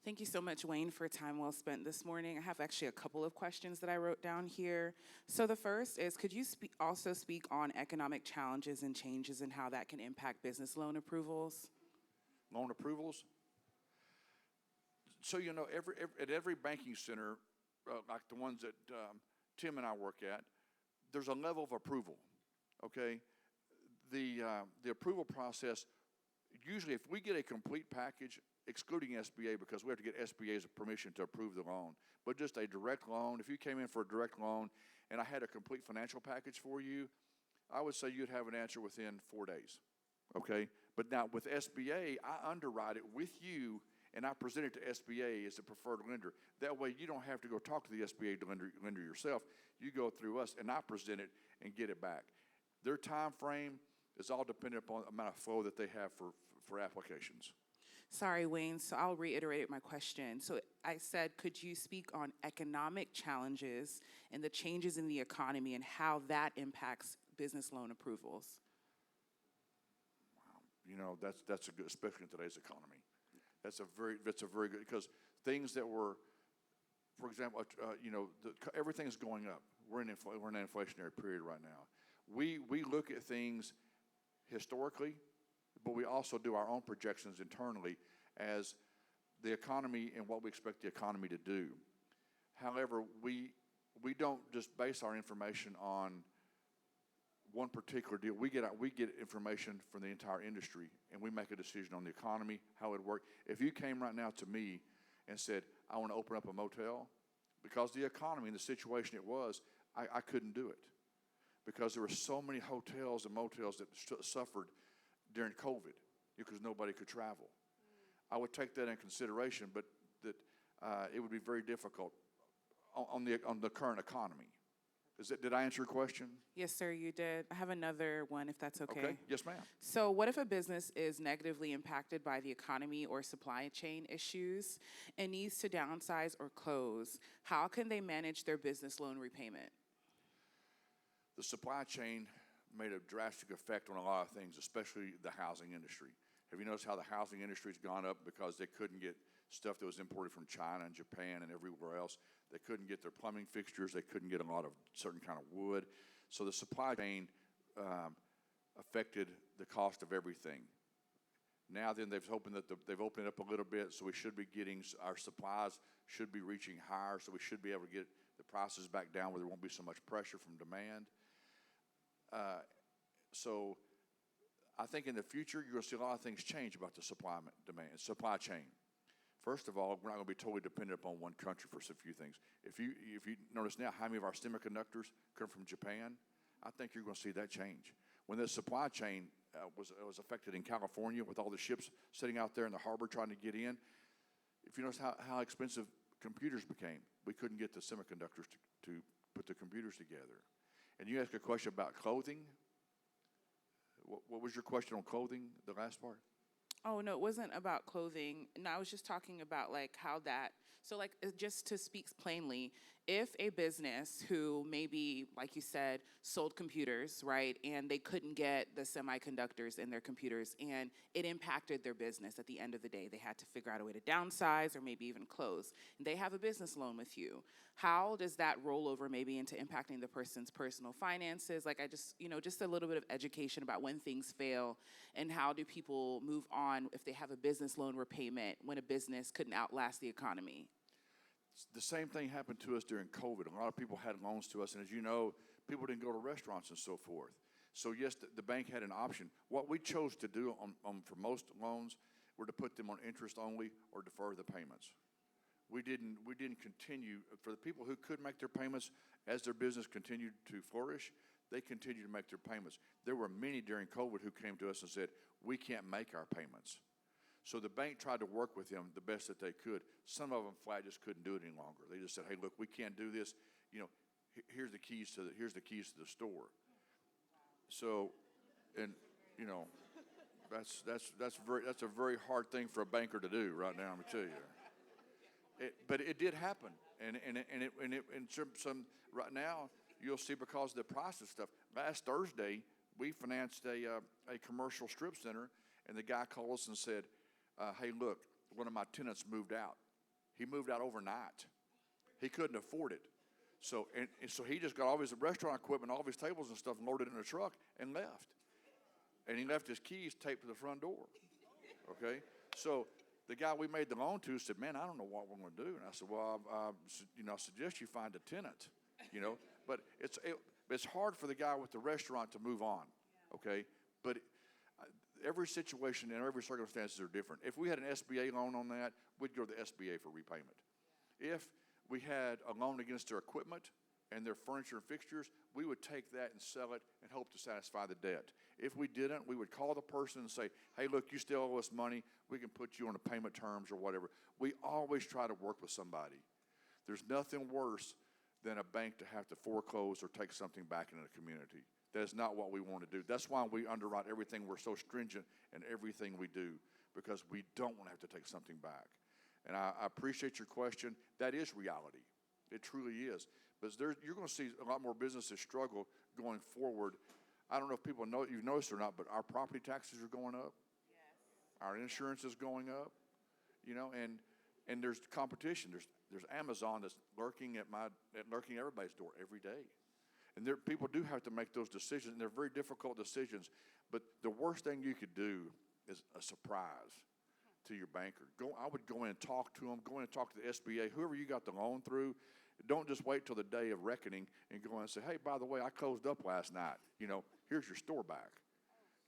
Thank you so much, Wayne, for time well spent this morning. I have actually a couple of questions that I wrote down here. So the first is, could you also speak on economic challenges and changes and how that can impact business loan approvals? Loan approvals? So, at every banking center, like the ones that Tim and I work at, there's a level of approval, okay? The approval process, usually if we get a complete package, excluding SBA, because we have to get SBA's permission to approve the loan, but just a direct loan, if you came in for a direct loan and I had a complete financial package for you, I would say you'd have an answer within 4 days, okay? But now with SBA, I underwrite it with you and I present it to SBA as a preferred lender. That way you don't have to go talk to the SBA lender yourself. You go through us and I present it and get it back. Their time frame is all dependent upon the amount of flow that they have for applications. Sorry, Wayne, so I'll reiterate my question. So I said, could you speak on economic challenges and the changes in the economy and how that impacts business loan approvals? That's a good, especially in today's economy. That's a very good, because things that were, for example, everything's going up. We're in an inflationary period right now. We look at things historically, but we also do our own projections internally as the economy and what we expect the economy to do. However, we don't just base our information on one particular deal. We get information from the entire industry, and we make a decision on the economy, how it works. If you came right now to me and said, I want to open up a motel, because the economy and the situation it was, I couldn't do it, because there were so many hotels and motels that suffered during COVID because nobody could travel. I would take that in consideration, but that it would be very difficult on the current economy. Did I answer your question? Yes, sir, you did. I have another one, if that's okay. Okay, yes, ma'am. So what if a business is negatively impacted by the economy or supply chain issues and needs to downsize or close? How can they manage their business loan repayment? The supply chain made a drastic effect on a lot of things, especially the housing industry. Have you noticed how the housing industry's gone up because they couldn't get stuff that was imported from China and Japan and everywhere else? They couldn't get their plumbing fixtures. They couldn't get a lot of certain kind of wood. So the supply chain affected the cost of everything. Now then, they've opened it up a little bit, so we should be getting, our supplies should be reaching higher, so we should be able to get the prices back down where there won't be so much pressure from demand. So I think in the future, you're going to see a lot of things change about the supply chain. First of all, we're not going to be totally dependent upon one country for a few things. If you notice now how many of our semiconductors come from Japan, I think you're going to see that change. When the supply chain was affected in California with all the ships sitting out there in the harbor trying to get in, if you notice how expensive computers became, we couldn't get the semiconductors to put the computers together. And you asked a question about clothing. What was your question on clothing, the last part? Oh, no, it wasn't about clothing. No, I was just talking about how that, so just to speak plainly, if a business who maybe, like you said, sold computers, right, and they couldn't get the semiconductors in their computers and it impacted their business at the end of the day, they had to figure out a way to downsize or maybe even close, and they have a business loan with you. How does that roll over maybe into impacting the person's personal finances? Just a little bit of education about when things fail and how do people move on if they have a business loan repayment when a business couldn't outlast the economy? The same thing happened to us during COVID. A lot of people had loans to us, and as you know, people didn't go to restaurants and so forth. So yes, the bank had an option. What we chose to do for most loans were to put them on interest only or defer the payments. We didn't continue. For the people who could make their payments, as their business continued to flourish, they continued to make their payments. There were many during COVID who came to us and said, we can't make our payments. So the bank tried to work with them the best that they could. Some of them flat just couldn't do it any longer. They just said, hey, look, we can't do this. Here's the keys to the store. So, and that's a very hard thing for a banker to do right now, I'm gonna tell you. But it did happen, and some right now you'll see because of the price of stuff. Last Thursday we financed a commercial strip center, and the guy called us and said, hey, look, one of my tenants moved out. He moved out overnight. He couldn't afford it. So, and so he just got all his restaurant equipment, all of his tables and stuff loaded in a truck and left. And he left his keys taped to the front door. Okay? So the guy we made the loan to said, man, I don't know what we're going to do. And I said, well, I suggest you find a tenant, But it's hard for the guy with the restaurant to move on, okay? But every situation and every circumstances are different. If we had an SBA loan on that, we'd go to the SBA for repayment. If we had a loan against their equipment and their furniture and fixtures, we would take that and sell it and hope to satisfy the debt. If we didn't, we would call the person and say, hey, look, you still owe us money. We can put you on the payment terms or whatever. We always try to work with somebody. There's nothing worse than a bank to have to foreclose or take something back into the community. That is not what we want to do. That's why we underwrite everything. We're so stringent in everything we do, because we don't want to have to take something back. And I appreciate your question. That is reality. It truly is. But you're going to see a lot more businesses struggle going forward. I don't know if people know you've noticed or not, but our property taxes are going up. Yes. Our insurance is going up. And there's competition. There's Amazon that's lurking lurking everybody's door every day. And people do have to make those decisions, and they're very difficult decisions. But the worst thing you could do is a surprise to your banker. I would go in and talk to them, go in and talk to the SBA, whoever you got the loan through. Don't just wait till the day of reckoning and go in and say, hey, by the way, I closed up last night. Here's your store back.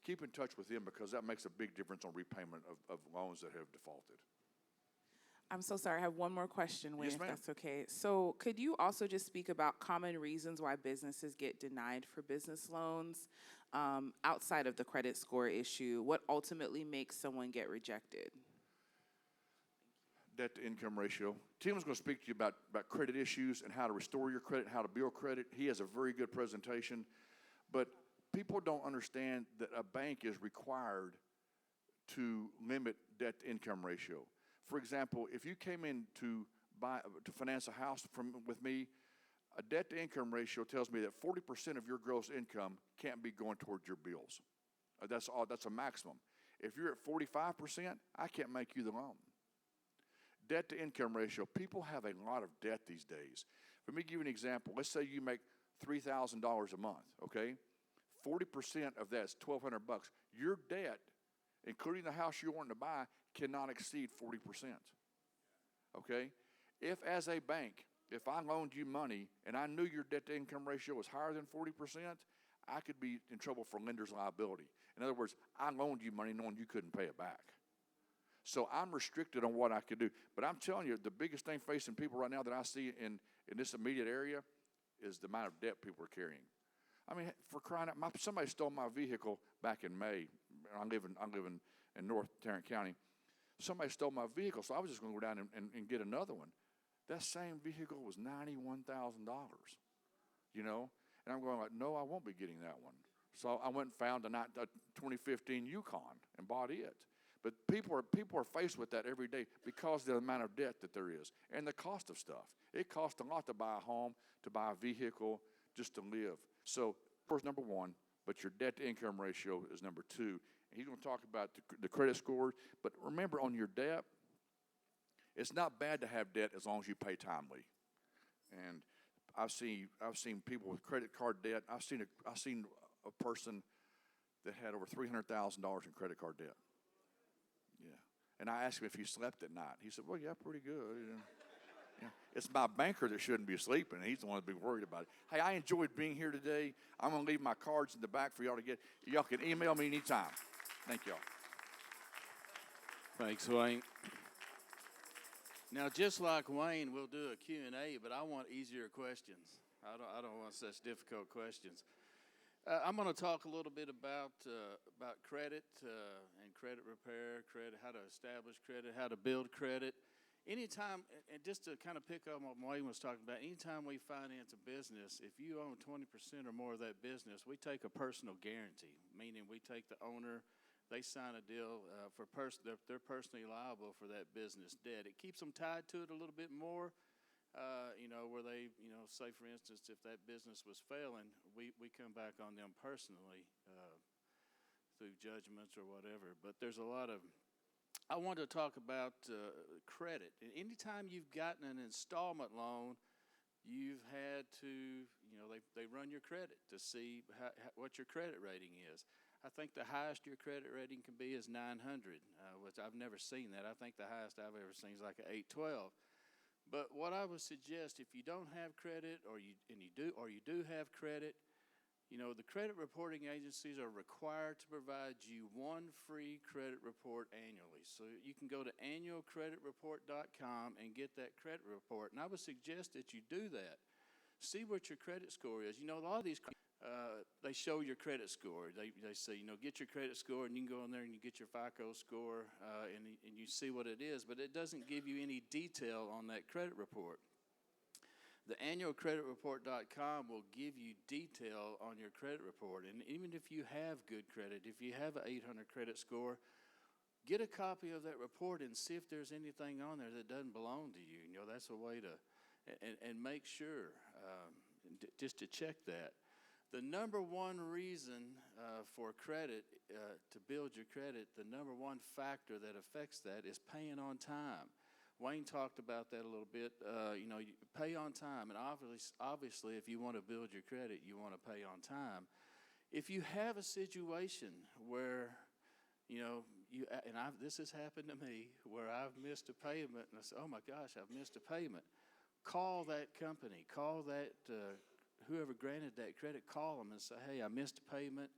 Keep in touch with them, because that makes a big difference on repayment of loans that have defaulted. I'm so sorry. I have one more question, Wayne, Yes, if ma'am. that's okay. So could you also just speak about common reasons why businesses get denied for business loans outside of the credit score issue? What ultimately makes someone get rejected? Debt to income ratio. Tim's going to speak to you about credit issues and how to restore your credit, how to build credit. He has a very good presentation. But people don't understand that a bank is required to limit debt to income ratio. For example, if you came in to finance a house with me, a debt to income ratio tells me that 40% of your gross income can't be going towards your bills. That's a maximum. If you're at 45%, I can't make you the loan. Debt to income ratio. People have a lot of debt these days. Let me give you an example. Let's say you make $3,000 a month, okay? 40% of that is $1,200. Your debt, including the house you're wanting to buy, cannot exceed 40%, okay? If as a bank, if I loaned you money and I knew your debt to income ratio was higher than 40%, I could be in trouble for lender's liability. In other words, I loaned you money knowing you couldn't pay it back. So I'm restricted on what I could do. But I'm telling you, the biggest thing facing people right now that I see in this immediate area is the amount of debt people are carrying. I mean, for crying out, somebody stole my vehicle back in May. I live in North Tarrant County. Somebody stole my vehicle, so I was just going to go down and get another one. That same vehicle was $91,000, And I'm going like, no, I won't be getting that one. So I went and found a 2015 Yukon and bought it. But people are faced with that every day because of the amount of debt that there is and the cost of stuff. It costs a lot to buy a home, to buy a vehicle, just to live. So, of course, number one, but your debt-to-income ratio is number two. And he's going to talk about the credit scores. But remember, on your debt, it's not bad to have debt as long as you pay timely. And I've seen people with credit card debt. I've seen a person that had over $300,000 in credit card debt. Yeah. And I asked him if he slept at night. He said, well, yeah, pretty good. Yeah. It's my banker that shouldn't be sleeping. He's the one to be worried about it. Hey, I enjoyed being here today. I'm going to leave my cards in the back for y'all to get. Y'all can email me anytime. Thank y'all. Thanks, Wayne. Now, just like Wayne, we'll do a Q&A, but I want easier questions. I don't want such difficult questions. I'm going to talk a little bit about credit and credit repair, how to establish credit, how to build credit. Anytime, and just to kind of pick up on what Wayne was talking about, anytime we finance a business, if you own 20% or more of that business, we take a personal guarantee, meaning we take the owner, they sign a deal they're personally liable for that business debt. It keeps them tied to it a little bit more. Where they, say, for instance, if that business was failing, we come back on them personally through judgments or whatever. But there's a lot of I want to talk about credit. And anytime you've gotten an installment loan, you've had to, they run your credit to see what your credit rating is. I think the highest your credit rating can be is 900, which I've never seen that. I think the highest I've ever seen is like an 812. But what I would suggest, if you don't have credit or you do have credit, the credit reporting agencies are required to provide you one free credit report annually. So you can go to annualcreditreport.com and get that credit report. And I would suggest that you do that. See what your credit score is. A lot of these, they show your credit score. They say, get your credit score, and you can go in there and you get your FICO score, and you see what it is. But it doesn't give you any detail on that credit report. The annualcreditreport.com will give you detail on your credit report. And even if you have good credit, if you have an 800 credit score, get a copy of that report and see if there's anything on there that doesn't belong to you. That's a way to, and make sure, just to check that. The number one reason for credit, to build your credit, the number one factor that affects that is paying on time. Wayne talked about that a little bit. You pay on time, and obviously, if you want to build your credit, you want to pay on time. If you have a situation where, this has happened to me, where I've missed a payment, and I say, oh my gosh, I've missed a payment. Call that company, call that whoever granted that credit, call them and say, hey, I missed a payment.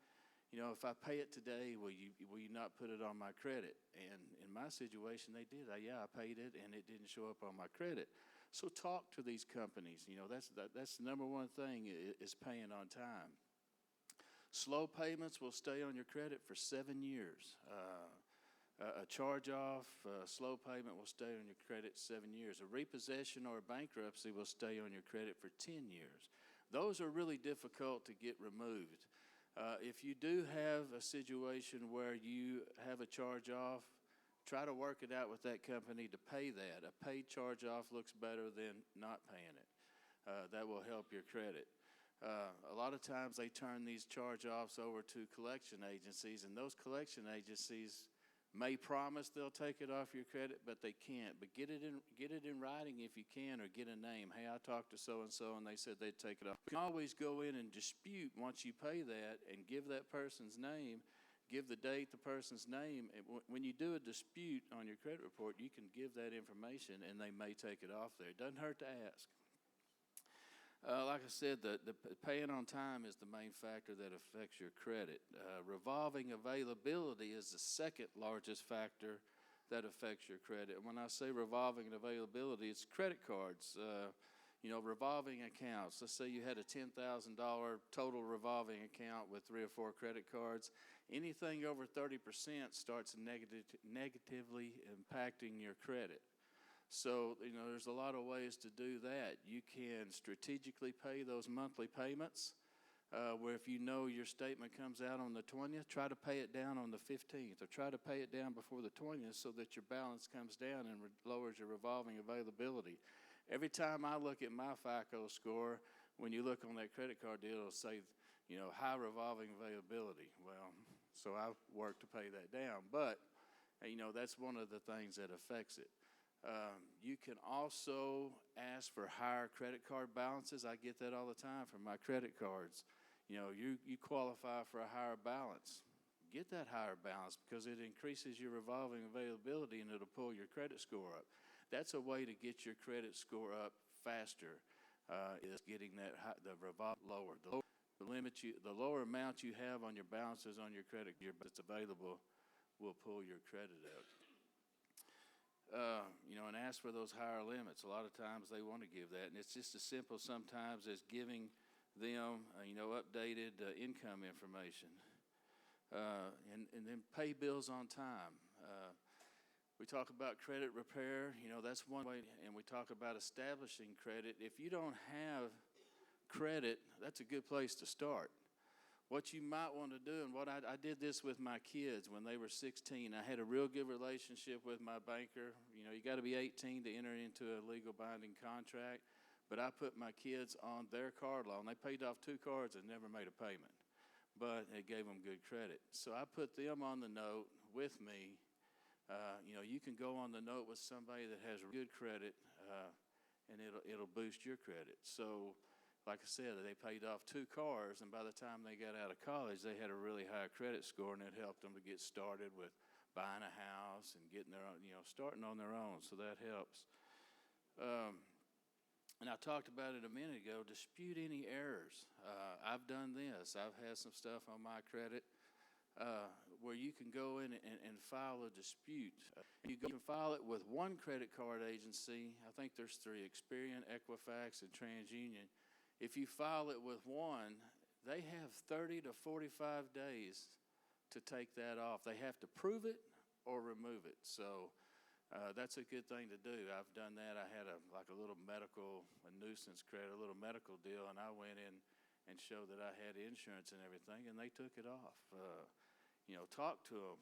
If I pay it today, will you not put it on my credit? And in my situation, they did. I paid it, and it didn't show up on my credit. So talk to these companies. That's the number one thing is paying on time. Slow payments will stay on your credit for 7 years. A charge-off, slow payment will stay on your credit 7 years. A repossession or a bankruptcy will stay on your credit for 10 years. Those are really difficult to get removed. If you do have a situation where you have a charge-off, try to work it out with that company to pay that. A paid charge-off looks better than not paying it. That will help your credit. A lot of times they turn these charge-offs over to collection agencies, and those collection agencies may promise they'll take it off your credit, but they can't. But get it in writing if you can, or get a name. Hey, I talked to so-and-so, and they said they'd take it off. You can always go in and dispute once you pay that and give that person's name, give the date, the person's name. When you do a dispute on your credit report, you can give that information, and they may take it off there. It doesn't hurt to ask. Like I said, the paying on time is the main factor that affects your credit. Revolving availability is the second largest factor that affects your credit. And when I say revolving availability, it's credit cards, revolving accounts. Let's say you had a $10,000 total revolving account with 3 or 4 credit cards. Anything over 30% starts negatively impacting your credit. So, there's a lot of ways to do that. You can strategically pay those monthly payments, where if your statement comes out on the 20th, try to pay it down on the 15th, or try to pay it down before the 20th so that your balance comes down and lowers your revolving availability. Every time I look at my FICO score, when you look on that credit card deal, it'll say, high revolving availability. Well, so I work to pay that down. But, that's one of the things that affects it. You can also ask for higher credit card balances. I get that all the time from my credit cards. You qualify for a higher balance. Get that higher balance because it increases your revolving availability and it'll pull your credit score up. That's a way to get your credit score up faster, is getting the revolve lower. The lower amount you have on your balances on your credit that's available will pull your credit up. And ask for those higher limits. A lot of times they want to give that, and it's just as simple sometimes as giving them, updated income information, and then pay bills on time. We talk about credit repair. That's one way, and we talk about establishing credit. If you don't have credit, that's a good place to start. What you might want to do, and what I did this with my kids when they were 16. I had a real good relationship with my banker. You got to be 18 to enter into a legal binding contract. But I put my kids on their card loan. They paid off 2 cards and never made a payment. But it gave them good credit. So I put them on the note with me You can go on the note with somebody that has good credit, and it'll boost your credit. So, like I said, they paid off 2 cars, and by the time they got out of college, they had a really high credit score, and it helped them to get started with buying a house and getting their own, starting on their own. So that helps. And I talked about it a minute ago. Dispute any errors. I've done this. I've had some stuff on my credit where you can go in and file a dispute. You can file it with one credit card agency. I think there's 3: Experian, Equifax, and TransUnion. If you file it with one, they have 30 to 45 days to take that off. They have to prove it or remove it. So that's a good thing to do. I've done that. I had a little a nuisance credit, a little medical deal, and I went in and showed that I had insurance and everything, and they took it off. Talk to them.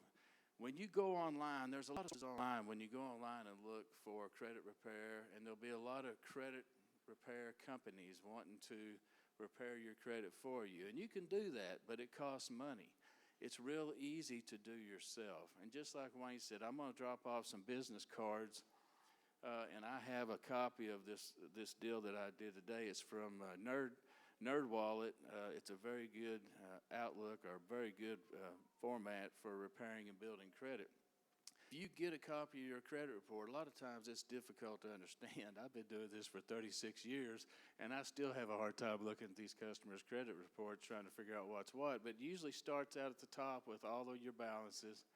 When you go online, there's a lot of things online. When you go online and look for credit repair, and there'll be a lot of credit repair companies wanting to repair your credit for you. And you can do that, but it costs money. It's real easy to do yourself. And just like Wayne said, I'm going to drop off some business cards, and I have a copy of this deal that I did today. It's from NerdWallet. It's a very good outlook, or very good format for repairing and building credit. If you get a copy of your credit report, a lot of times it's difficult to understand. I've been doing this for 36 years, and I still have a hard time looking at these customers' credit reports, trying to figure out what's what. But it usually starts out at the top with all of your balances,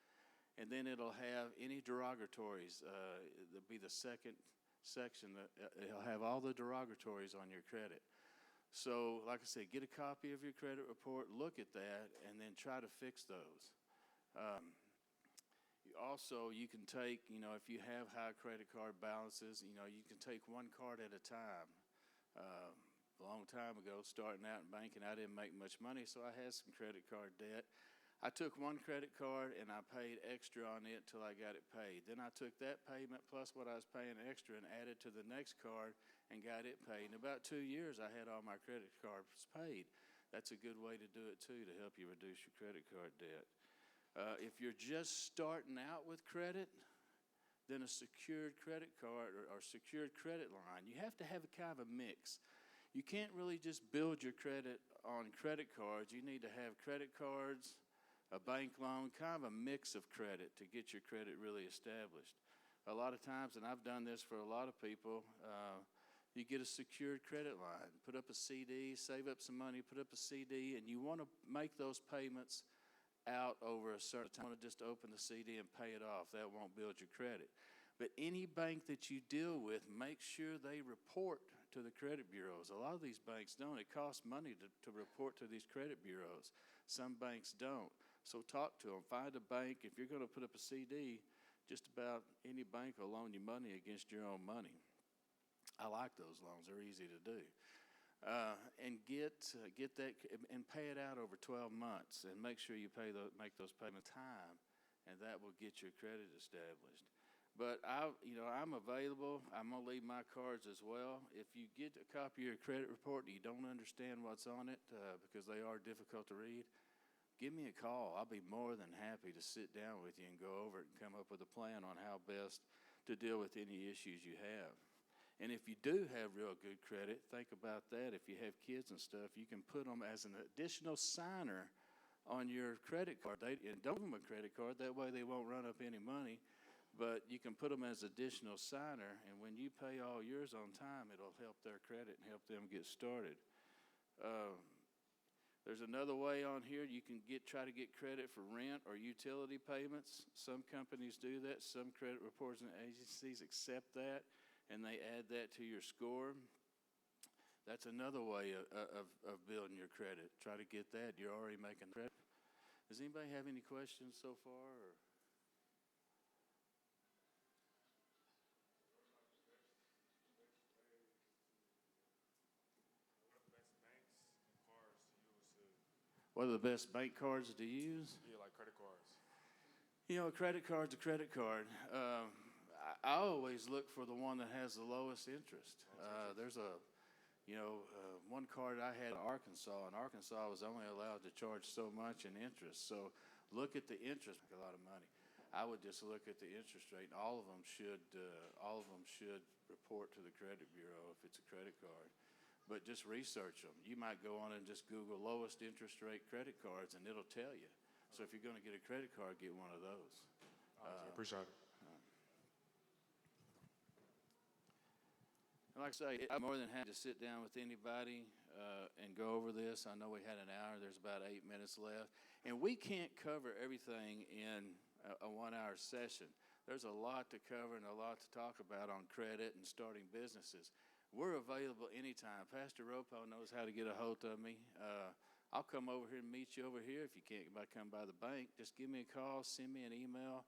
and then it'll have any derogatories. It'll be the second section. It'll have all the derogatories on your credit. So, like I said, get a copy of your credit report, look at that, and then try to fix those. Also, you can take, if you have high credit card balances, you can take one card at a time. A long time ago, starting out in banking, I didn't make much money, so I had some credit card debt. I took one credit card and I paid extra on it till I got it paid. Then I took that payment plus what I was paying extra and added to the next card and got it paid. In about 2 years, I had all my credit cards paid. That's a good way to do it too, to help you reduce your credit card debt. If you're just starting out with credit, then a secured credit card or secured credit line. You have to have a kind of a mix. You can't really just build your credit on credit cards. You need to have credit cards, a bank loan, kind of a mix of credit to get your credit really established. A lot of times, and I've done this for a lot of people, you get a secured credit line. Put up a CD, save up some money, put up a CD, and you want to make those payments out over a certain time. You want to just open the CD and pay it off. That won't build your credit. But any bank that you deal with, make sure they report to the credit bureaus. A lot of these banks don't. It costs money to report to these credit bureaus. Some banks don't. So talk to them. Find a bank. If you're going to put up a CD, just about any bank will loan you money against your own money. I like those loans. They're easy to do. And get that and pay it out over 12 months, and make sure you make those payments time, and that will get your credit established. But I'm available. I'm gonna leave my cards as well. If you get a copy of your credit report and you don't understand what's on it because they are difficult to read, give me a call. I'll be more than happy to sit down with you and go over it and come up with a plan on how best to deal with any issues you have. And if you do have real good credit, think about that. If you have kids and stuff, you can put them as an additional signer on your credit card. And don't give them a credit card. That way they won't run up any money. But you can put them as additional signer, and when you pay all yours on time, it'll help their credit and help them get started. There's another way on here. You can try to get credit for rent or utility payments. Some companies do that. Some credit reports and agencies accept that, and they add that to your score. That's another way of building your credit. Try to get that. You're already making credit. Does anybody have any questions so far? Or? What are the best bank cards to use? Yeah, like credit cards. A credit card's a credit card. I always look for the one that has the lowest interest. There's one card I had in Arkansas. In Arkansas, I was only allowed to charge so much in interest. So look at the interest, make a lot of money. I would just look at the interest rate, and all of them should report to the credit bureau if it's a credit card. But just research them. You might go on and just Google lowest interest rate credit cards, and it'll tell you. So if you're going to get a credit card, get one of those. Appreciate it. Like I say, I'm more than happy to sit down with anybody and go over this. I know we had an hour. There's about 8 minutes left. And we can't cover everything in a 1-hour session. There's a lot to cover and a lot to talk about on credit and starting businesses. We're available anytime. Pastor Ropo knows how to get a hold of me. I'll come over here and meet you over here. If you can't come by the bank, just give me a call, send me an email.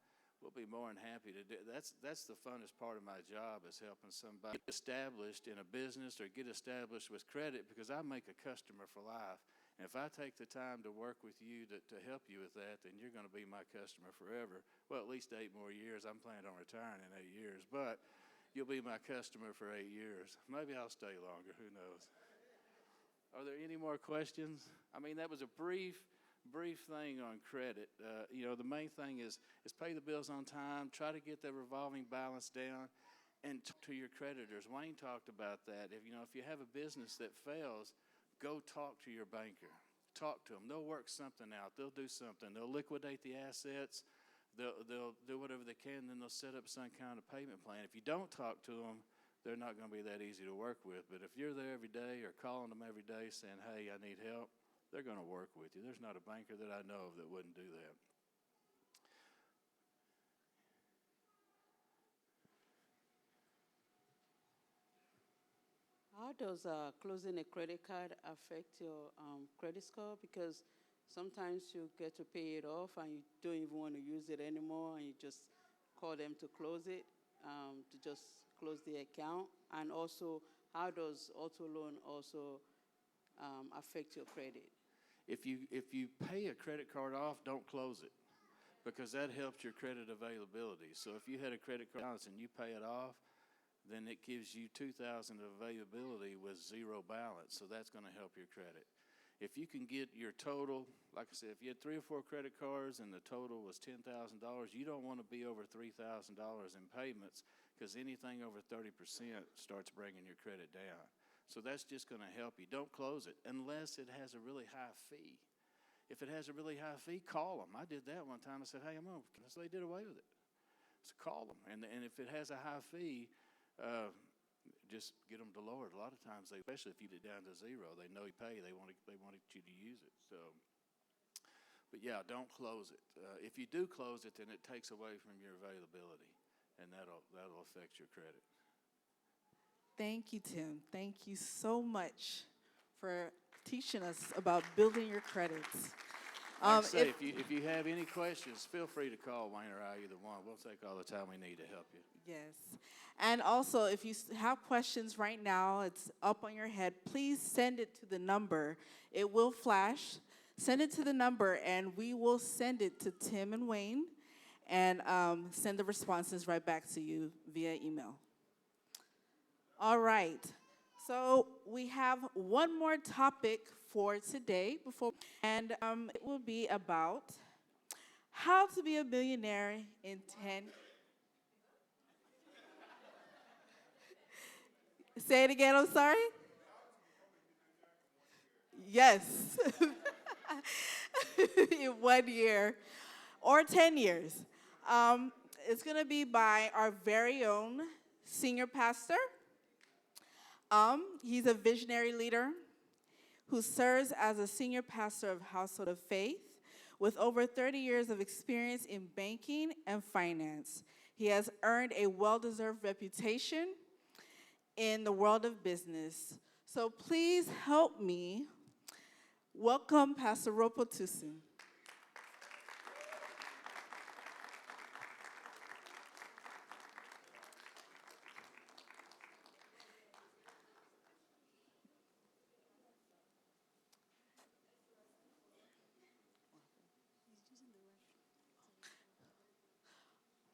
We'll be more than happy to do. That's the funnest part of my job, is helping somebody get established in a business or get established with credit, because I make a customer for life. And if I take the time to work with you to help you with that, then you're going to be my customer forever. Well, at least 8 more years. I'm planning on retiring in 8 years, but you'll be my customer for 8 years. Maybe I'll stay longer. Who knows? Are there any more questions? I mean, that was a brief thing on credit. The main thing is pay the bills on time, try to get the revolving balance down, and talk to your creditors. Wayne talked about that. If you have a business that fails, go talk to your banker. Talk to them. They'll work something out. They'll do something. They'll liquidate the assets. They'll do whatever they can, then they'll set up some kind of payment plan. If you don't talk to them, they're not going to be that easy to work with. But if you're there every day or calling them every day saying, hey, I need help, they're going to work with you. There's not a banker that I know of that wouldn't do that. How does closing a credit card affect your credit score? Because sometimes you get to pay it off and you don't even want to use it anymore, and you just call them to close it, to just close the account. And also, how does auto loan also affect your credit? If you pay a credit card off, don't close it, because that helps your credit availability. So if you had a credit card balance and you pay it off, then it gives you $2,000 of availability with zero balance. So that's going to help your credit. If you can get your total, like I said, if you had 3 or 4 credit cards and the total was $10,000, you don't want to be over $3,000 in payments, because anything over 30% starts bringing your credit down. So that's just going to help you. Don't close it unless it has a really high fee. If it has a really high fee, call them. I did that one time. I said, hey, I'm on. So they did away with it. So call them. And if it has a high fee, just get them to lower it. A lot of times, especially if you get down to zero, they know you pay. They wanted you to use it. So, but yeah, don't close it. If you do close it, then it takes away from your availability, and that'll affect your credit. Thank you, Tim. Thank you so much for teaching us about building your credits. Like I say, if you have any questions, feel free to call Wayne or I, either one. We'll take all the time we need to help you. Yes. And also, if you have questions right now, it's up on your head. Please send it to the number. It will flash. Send it to the number, and we will send it to Tim and Wayne, and send the responses right back to you via email. All right. So we have one more topic for today, and it will be about how to be a millionaire in 10. Say it again, I'm sorry. Yes. In 1 year or 10 years. It's going to be by our very own senior pastor. He's a visionary leader who serves as a senior pastor of Household of Faith with over 30 years of experience in banking and finance. He has earned a well-deserved reputation in the world of business. So please help me welcome Pastor Ropo Tusin.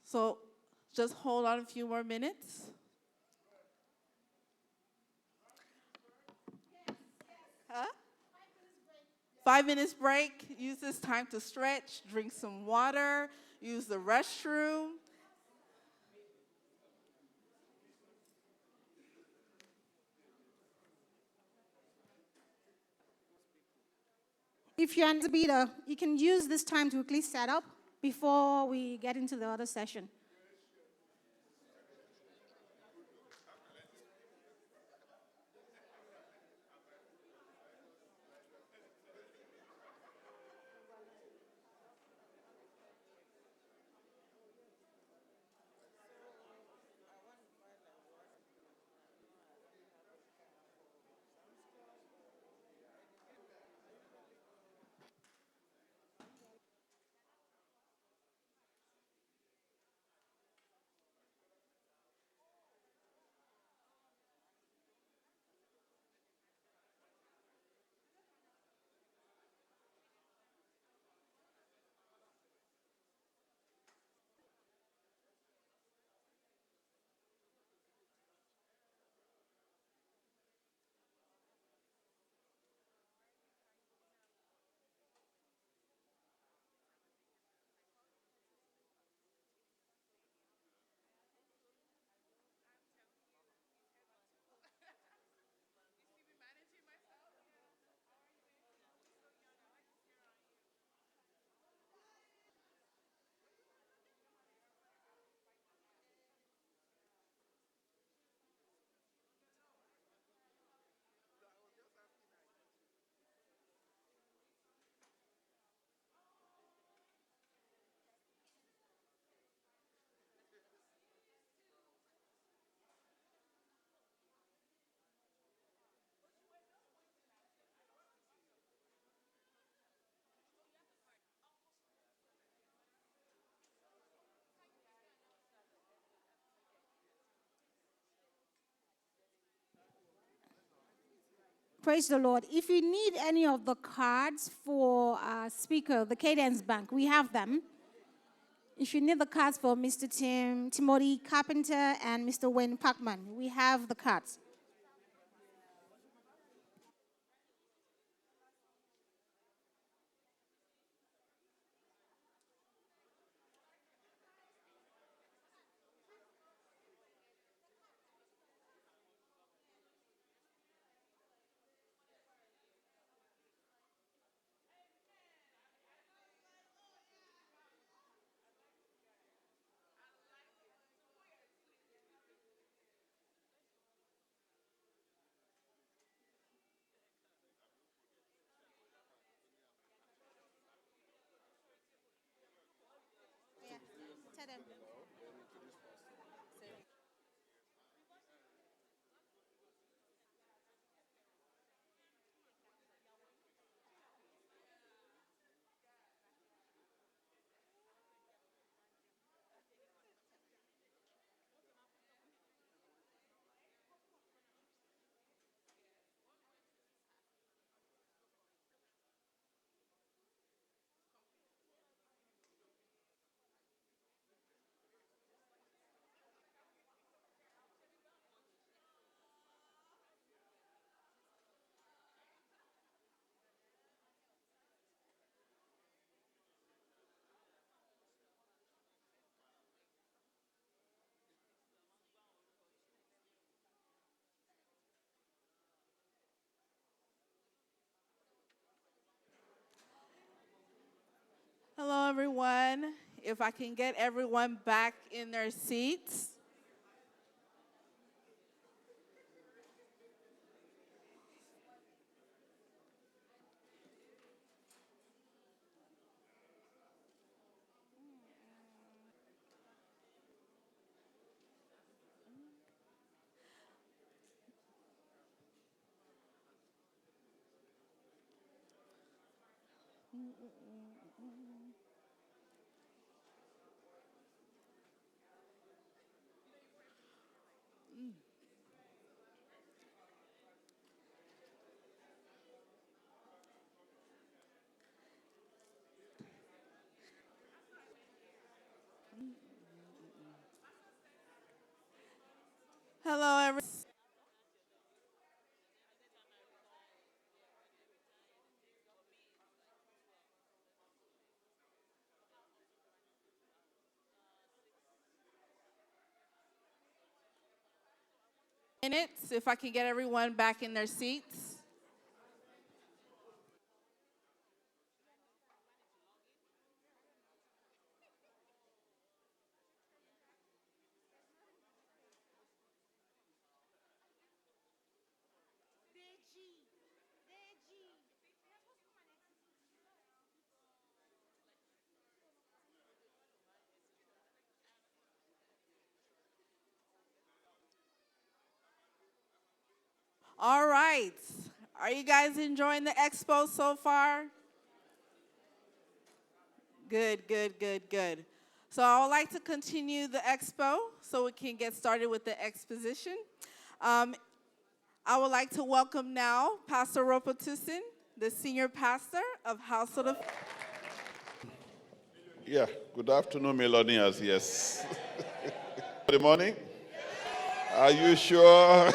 So just hold on a few more minutes. Huh? 5 minutes break. Use this time to stretch, drink some water, use the restroom. If you're an exhibitor, you can use this time to quickly set up before we get into the other session. Praise the Lord. If you need any of the cards for speaker, the Cadence Bank, we have them. If you need the cards for Mr. Timothy Carpenter and Mr. Wayne Parkman, we have the cards. Hello, everyone. If I can get everyone back in their seats. Hello, everyone. minutes, if I can get everyone back in their seats. All right. Are you guys enjoying the expo so far? Good, good, good, good. So I would like to continue the expo so we can get started with the exposition. I would like to welcome now Pastor Ropotusin, the senior pastor of Household of... Yeah, good afternoon, millionaires, yes. Good morning. Are you sure?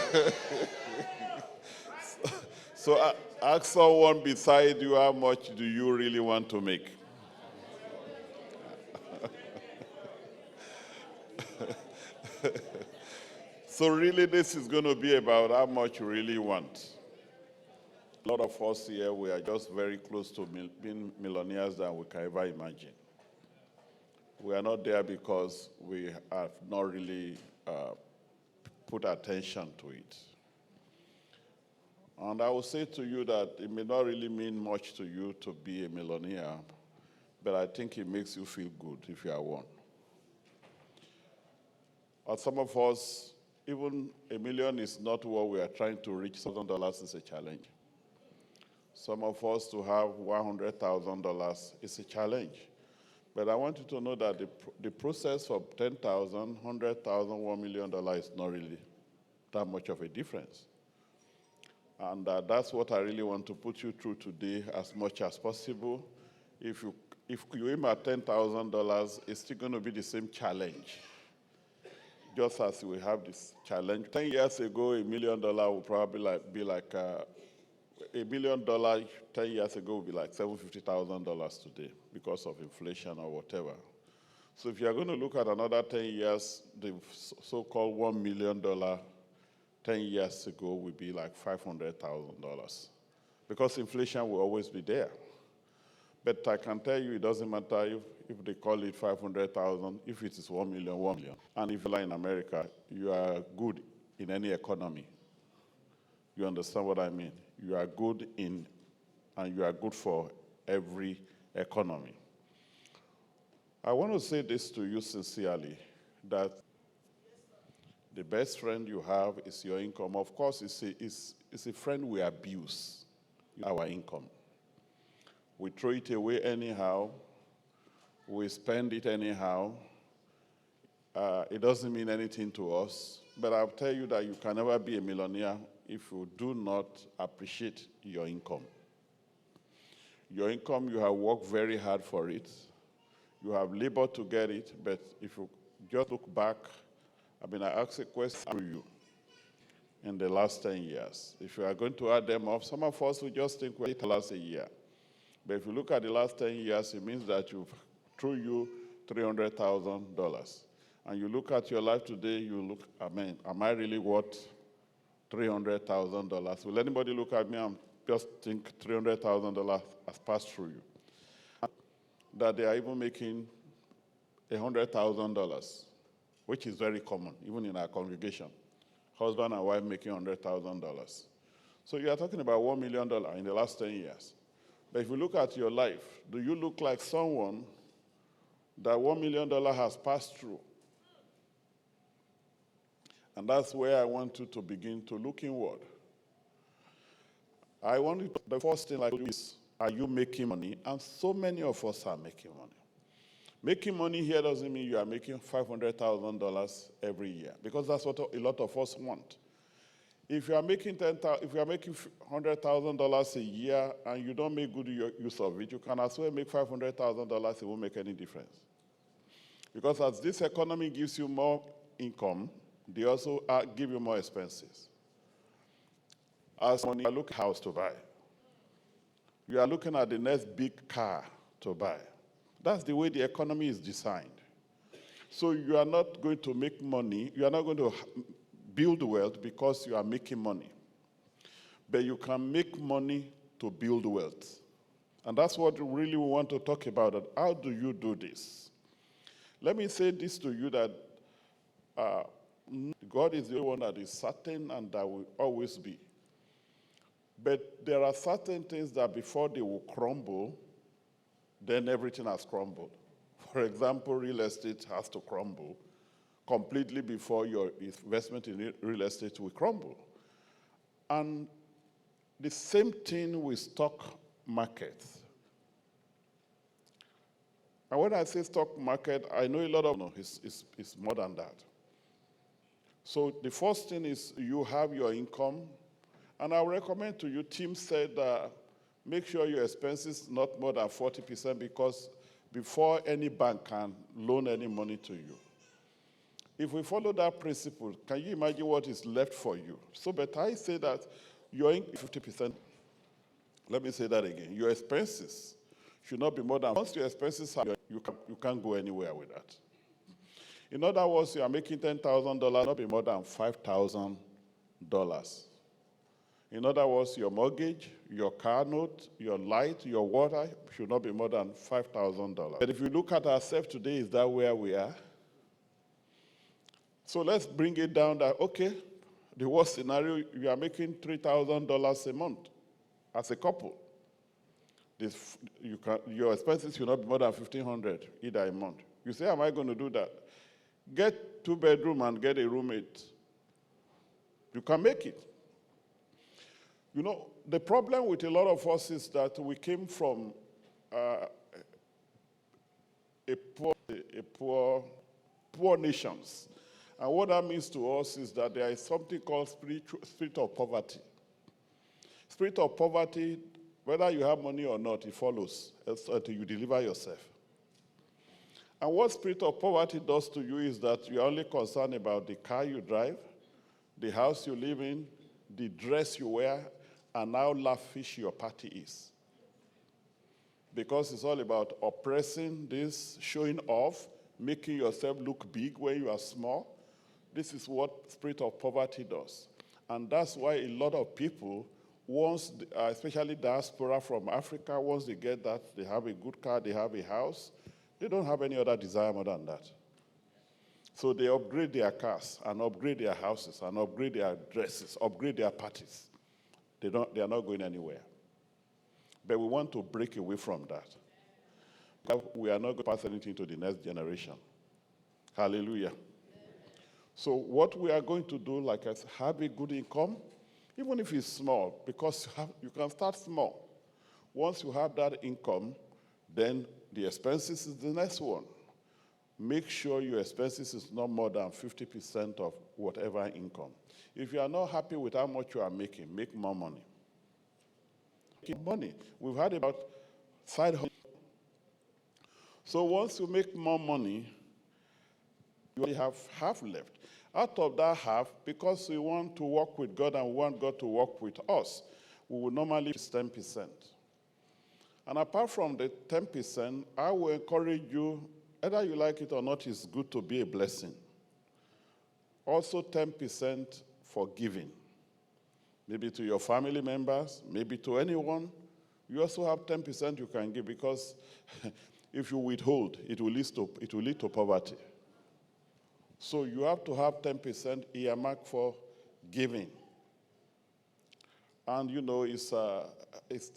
So ask someone beside you, how much do you really want to make? So really this is going to be about how much you really want. A lot of us here, we are just very close to being millionaires than we can ever imagine. We are not there because we have not really put attention to it. And I will say to you that it may not really mean much to you to be a millionaire, but I think it makes you feel good if you are one. Or some of us, even $1 million is not what we are trying to reach. $1,000 is a challenge. Some of us to have $100,000 is a challenge. But I want you to know that the process for $10,000, $100,000, $1 million is not really that much of a difference. And that's what I really want to put you through today as much as possible. If you aim at $10,000, it's still going to be the same challenge. Just as we have this challenge. 10 years ago, $1 million would probably be like $1 million 10 years ago would be like $750,000 today because of inflation or whatever. So if you're going to look at another 10 years, the so-called $1 million 10 years ago would be like $500,000 because inflation will always be there. But I can tell you it doesn't matter if they call it 500,000, if it is 1 million, 1 million. And if you are in America, you are good in any economy. You understand what I mean? You are good in, and you are good for every economy. I want to say this to you sincerely, that the best friend you have is your income. Of course, it's a friend we abuse, our income. We throw it away anyhow. We spend it anyhow. It doesn't mean anything to us. But I'll tell you that you can never be a millionaire if you do not appreciate your income. Your income, you have worked very hard for it. You have labored to get it, but if you just look back, I asked a question to you in the last 10 years. If you are going to add them up, some of us will just think we're $8 a year. But if you look at the last 10 years, it means that through you, $300,000. And you look at your life today, you look, am I really worth $300,000? Will anybody look at me and just think $300,000 has passed through you? That they are even making $100,000, which is very common, even in our congregation. Husband and wife making $100,000. So you are talking about $1 million in the last 10 years. But if you look at your life, do you look like someone that $1 million has passed through? And that's where I want you to begin to look inward. I want you to, the first thing I do is, are you making money? And so many of us are making money. Making money here doesn't mean you are making $500,000 every year, because that's what a lot of us want. If you are making $100,000 a year and you don't make good use of it, you can as well make $500,000. It won't make any difference. Because as this economy gives you more income, they also give you more expenses. As money, you are looking at a house to buy. You are looking at the next big car to buy. That's the way the economy is designed. So you are not going to make money. You are not going to build wealth because you are making money. But you can make money to build wealth. And that's what really we want to talk about. That how do you do this? Let me say this to you that God is the only one that is certain and that will always be. But there are certain things that before they will crumble, then everything has crumbled. For example, real estate has to crumble completely before your investment in real estate will crumble. And the same thing with stock markets. And when I say stock market, I know a lot of it's more than that. So the first thing is you have your income. And I recommend to you, Tim said, make sure your expenses not more than 40% because before any bank can loan any money to you. If we follow that principle, can you imagine what is left for you? So, but I say that your 50%, let me say that again, your expenses should not be more than, once your expenses are, you can't go anywhere with that. In other words, you are making $10,000, not be more than $5,000. In other words, your mortgage, your car note, your light, your water should not be more than $5,000. But if you look at ourselves today, is that where we are? So let's bring it down that, okay, the worst scenario, you are making $3,000 a month as a couple. Your expenses should not be more than $1,500 either a month. You say, am I going to do that? Get 2-bedroom and get a roommate. You can make it. You know, the problem with a lot of us is that we came from poor nations. And what that means to us is that there is something called spirit of poverty. Spirit of poverty, whether you have money or not, it follows until you deliver yourself. And what spirit of poverty does to you is that you're only concerned about the car you drive, the house you live in, the dress you wear, and how lavish your party is. Because it's all about oppressing this, showing off, making yourself look big when you are small. This is what spirit of poverty does. And that's why a lot of people, once, especially diaspora from Africa, once they get that, they have a good car, they have a house, they don't have any other desire more than that. So they upgrade their cars and upgrade their houses and upgrade their dresses, upgrade their parties. They are not going anywhere. But we want to break away from that. We are not going to pass anything to the next generation. Hallelujah. So what we are going to do, like I said, have a good income, even if it's small, because you can start small. Once you have that income, then the expenses is the next one. Make sure your expenses is not more than 50% of whatever income. If you are not happy with how much you are making, make more money. Make money. We've heard about side hustle. So once you make more money, you only have half left. Out of that half, because we want to work with God and we want God to work with us, we will normally use 10%. And apart from the 10%, I will encourage you, whether you like it or not, it's good to be a blessing. Also 10% for giving. Maybe to your family members, maybe to anyone. You also have 10% you can give because if you withhold, it will lead to poverty. So you have to have 10% earmarked for giving. And you know, it's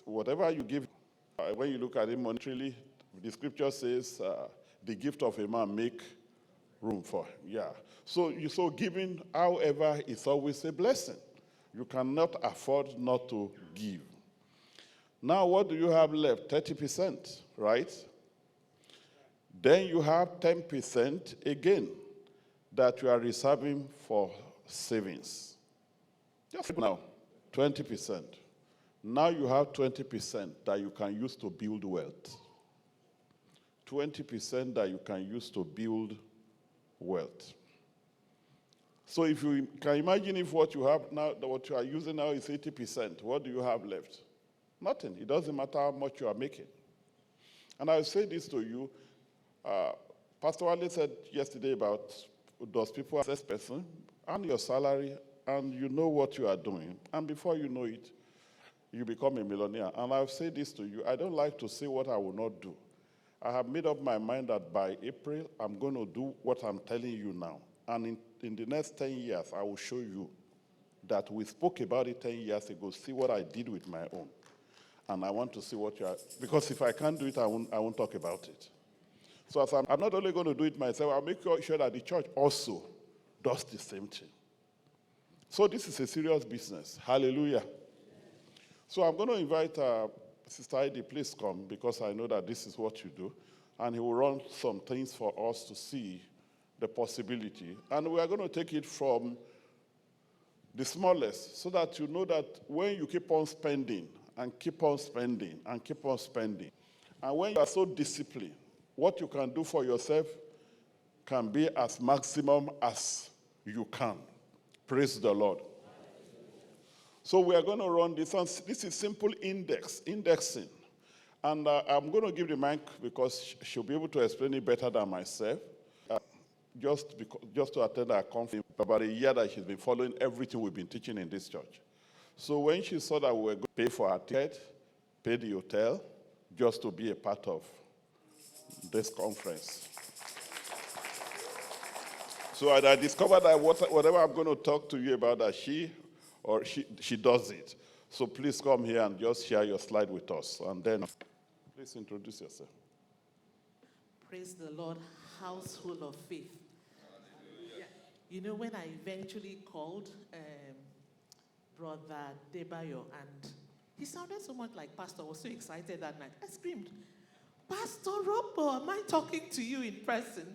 whatever you give, when you look at it monetarily, the scripture says the gift of a man make room for him. Yeah. So giving, however, is always a blessing. You cannot afford not to give. Now, what do you have left? 30%, right? Then you have 10% again that you are reserving for savings. Just now, 20%. Now you have 20% that you can use to build wealth. 20% that you can use to build wealth. So if you can imagine if what you have now, what you are using now is 80%, what do you have left? Nothing. It doesn't matter how much you are making. And I'll say this to you. Pastor Wale said yesterday about, does people assess person? earn your salary, and you know what you are doing. And before you know it, you become a millionaire. And I've said this to you, I don't like to say what I will not do. I have made up my mind that by April, I'm going to do what I'm telling you now. And in the next 10 years, I will show you that we spoke about it 10 years ago. See what I did with my own. And I want to see what you are, because if I can't do it, I won't talk about it. So as I'm not only going to do it myself, I'll make sure that the church also does the same thing. So this is a serious business. Hallelujah. So I'm going to invite Sister Heidi, please come, because I know that this is what you do. And he will run some things for us to see the possibility. And we are going to take it from the smallest, so that you know that when you keep on spending and keep on spending and keep on spending, and when you are so disciplined, what you can do for yourself can be as maximum as you can. Praise the Lord. So we are going to run this on. This is simple indexing. And I'm going to give the mic because she'll be able to explain it better than myself. Just to attend our conference, about a year that she's been following everything we've been teaching in this church. So when she saw that we were going to pay for her ticket, pay the hotel, just to be a part of this conference. So I discovered that whatever I'm going to talk to you about, that she does it. So please come here and just share your slide with us. And then please introduce yourself. Praise the Lord, household of faith. Yeah. You know, when I eventually called Brother Debayo, and he sounded so much like Pastor, I was so excited that night. I screamed, Pastor Robo, am I talking to you in person?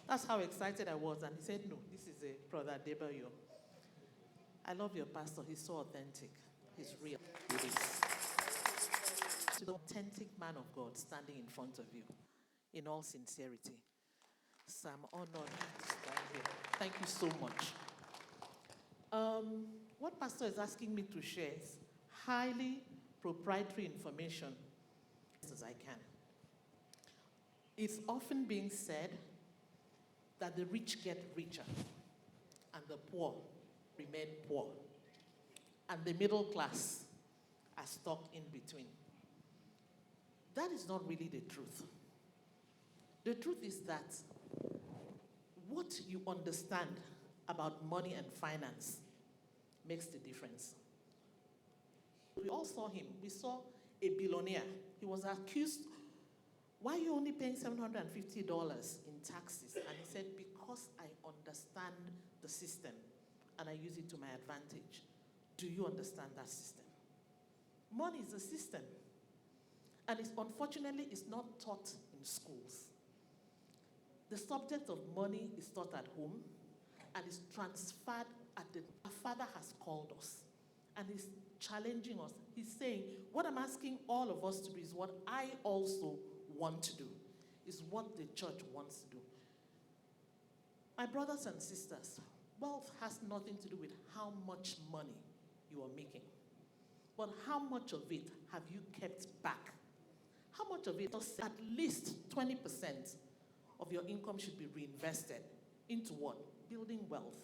That's how excited I was. And he said, no, this is a Brother Debayo. I love your pastor. He's so authentic. He's real. He is. To the authentic man of God standing in front of you, in all sincerity. So I'm honored to stand here. Thank you so much. What Pastor is asking me to share is highly proprietary information as I can. It's often being said that the rich get richer and the poor remain poor, and the middle class are stuck in between. That is not really the truth. The truth is that what you understand about money and finance makes the difference. We all saw him. We saw a billionaire. He was accused, why are you only paying $750 in taxes? And he said, because I understand the system and I use it to my advantage. Do you understand that system? Money is a system. And unfortunately, it's not taught in schools. The subject of money is taught at home and is transferred our Father has called us and is challenging us. He's saying, what I'm asking all of us to do is what I also want to do, is what the church wants to do. My brothers and sisters, wealth has nothing to do with how much money you are making, but how much of it have you kept back? How much of it, at least 20% of your income should be reinvested into what? Building wealth.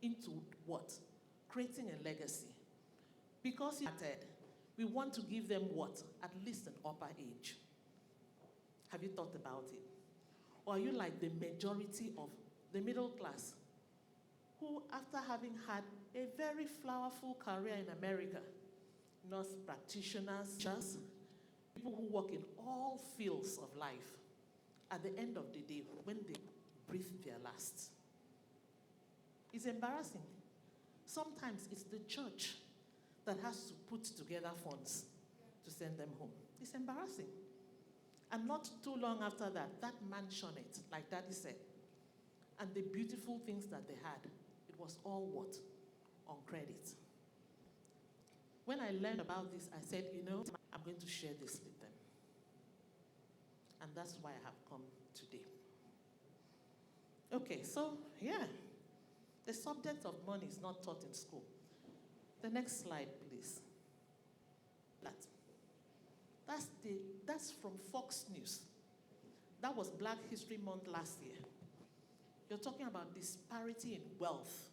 Into what? Creating a legacy. Because we want to give them what? At least an upper age. Have you thought about it? Or are you like the majority of the middle class who, after having had a very flowerful career in America, nurse practitioners, just people who work in all fields of life, at the end of the day, when they breathe their last, it's embarrassing. Sometimes it's the church that has to put together funds to send them home. It's embarrassing. And not too long after that, that mansionette, like Daddy said, and the beautiful things that they had, it was all what? On credit. When I learned about this, I said, you know, I'm going to share this with them. And that's why I have come today. Okay, so, yeah. The subject of money is not taught in school. The next slide, please. That's from Fox News. That was Black History Month last year. You're talking about disparity in wealth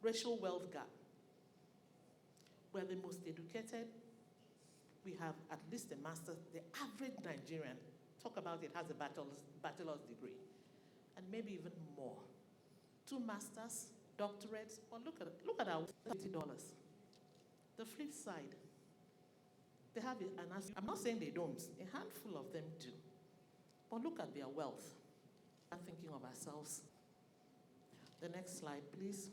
racial wealth gap. We're the most educated. We have at least a master's. The average Nigerian, talk about it, has a bachelor's degree, and maybe even more. 2 masters, doctorates, or look at our $50. The flip side, they have an answer. I'm not saying they don't. A handful of them do. But look at their wealth. I'm thinking of ourselves. The next slide, please.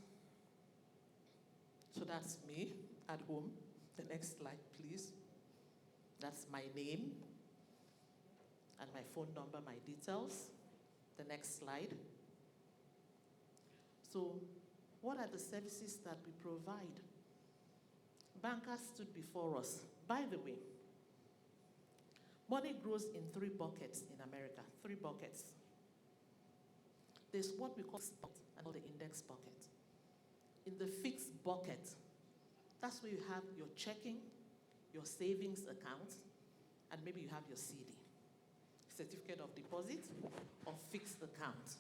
So that's me at home. The next slide, please. That's my name and my phone number, my details. The next slide. So, what are the services that we provide? Bankers stood before us. By the way, money grows in 3 buckets in America, 3 buckets. There's what we call spot and call the index bucket. In the fixed bucket, that's where you have your checking, your savings account, and maybe you have your CD, certificate of deposit, or fixed account.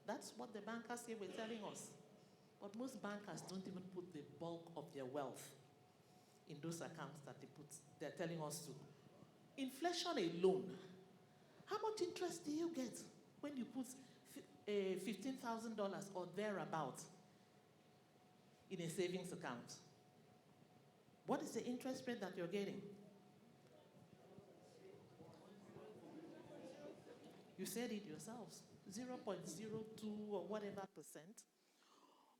That's what the bankers here were telling us. But most bankers don't even put the bulk of their wealth in those accounts that they're telling us to. Inflation alone, how much interest do you get when you put $15,000 or thereabout in a savings account? What is the interest rate that you're getting? You said it yourselves, 0.02 or whatever percent.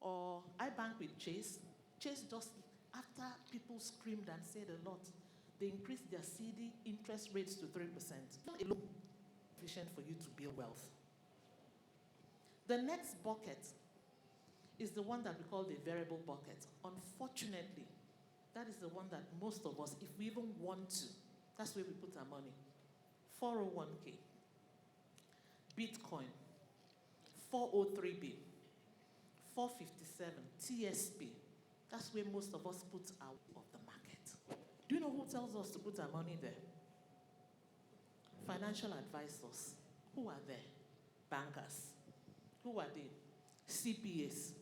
Or I bank with Chase. Chase just, after people screamed and said a lot, they increased their CD interest rates to 3%. Not alone sufficient for you to build wealth. The next bucket is the one that we call the variable bucket. Unfortunately, that is the one that most of us, if we even want to, that's where we put our money. 401k, Bitcoin, 403b, 457, TSP. That's where most of us put out of the market. Do you know who tells us to put our money there? Financial advisors. Who are there? Bankers. Who are they? CPAs.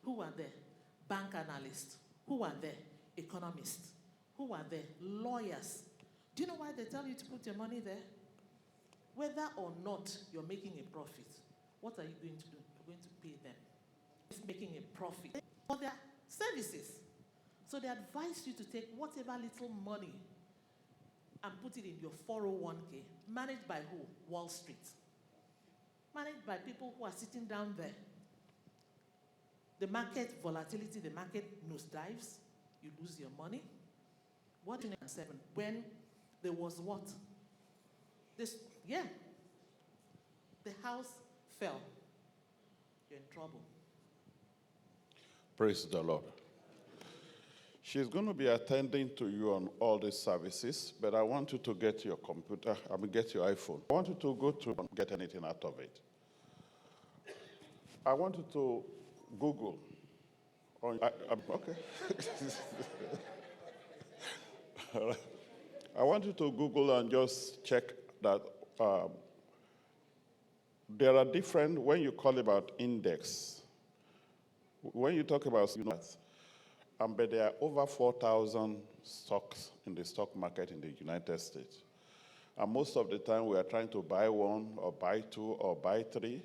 Who are there? Bank analysts. Who are there? Economists. Who are there? Lawyers. Do you know why they tell you to put your money there? Whether or not you're making a profit, what are you going to do? You're going to pay them. It's making a profit for their services. So they advise you to take whatever little money and put it in your 401k, managed by who? Wall Street. Managed by people who are sitting down there. The market volatility, the market nosedives, you lose your money. What in 2007, when there was what? The house fell. You're in trouble. Praise the Lord. She's going to be attending to you on all these services, but I want you to get your computer, get your iPhone. I want you to go to get anything out of it. I want you to Google. Okay. I want you to Google and just check that there are different, when you call about index, when you talk about, but there are over 4,000 stocks in the stock market in the United States. And most of the time we are trying to buy 1 or buy 2 or buy 3,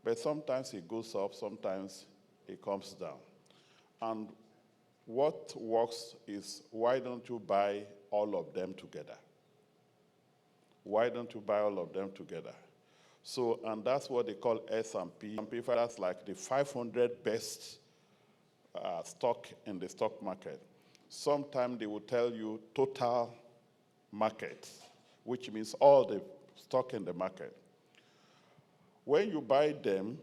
but sometimes it goes up, sometimes it comes down. And what works is, why don't you buy all of them together? Why don't you buy all of them together? So, and that's what they call S&P. That's like the 500 best stock in the stock market. Sometimes they will tell you total market, which means all the stock in the market. When you buy them,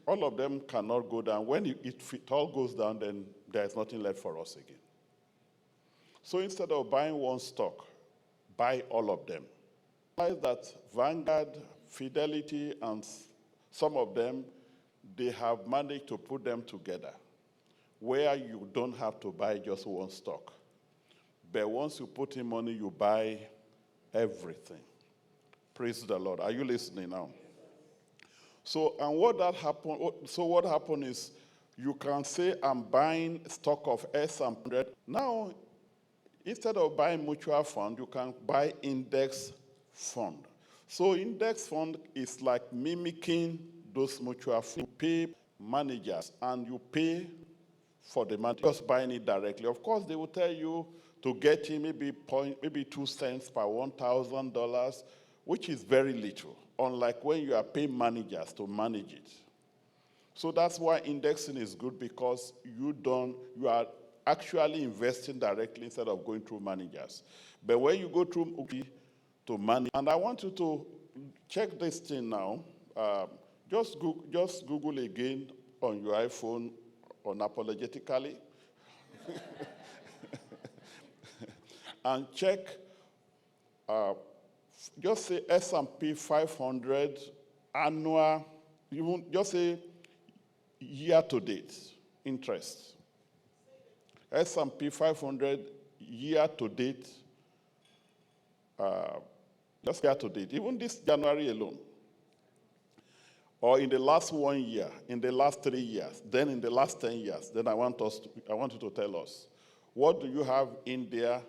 all of them cannot go down. When it all goes down, then there's nothing left for us again. So instead of buying one stock, buy all of them. Realize that Vanguard, Fidelity, and some of them, they have managed to put them together, where you don't have to buy just one stock. But once you put in money, you buy everything. Praise the Lord. Are you listening now? So, and what happened is, You can say, I'm buying stock of S&P. Now, instead of buying mutual fund, you can buy index fund. So index fund is like mimicking those mutual funds. You pay managers and you pay for the manager, just buying it directly. Of course, they will tell you to get in maybe 2 cents per $1,000, which is very little, unlike when you are paying managers to manage it. So that's why indexing is good, because you are actually investing directly instead of going through managers. But when you go through to manage, and I want you to check this thing now. Just Google again on your iPhone unapologetically. And check, just say S&P 500 annual, just say year-to-date interest. S&P 500 year-to-date, just year-to-date, even this January alone, or in the last 1 year, in the last 3 years, then in the last 10 years, then I want you to tell us, what do you have in there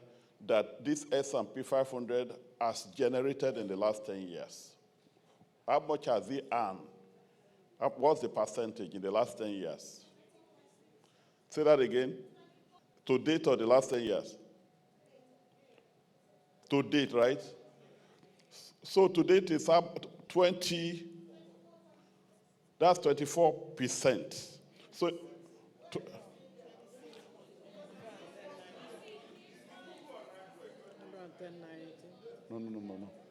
that this S&P 500 has generated in the last 10 years? How much has it earned? What's the percentage in the last 10 years? Say that again. To date or the last 10 years? To date, right? So to date it's up 20, that's 24%. So, no.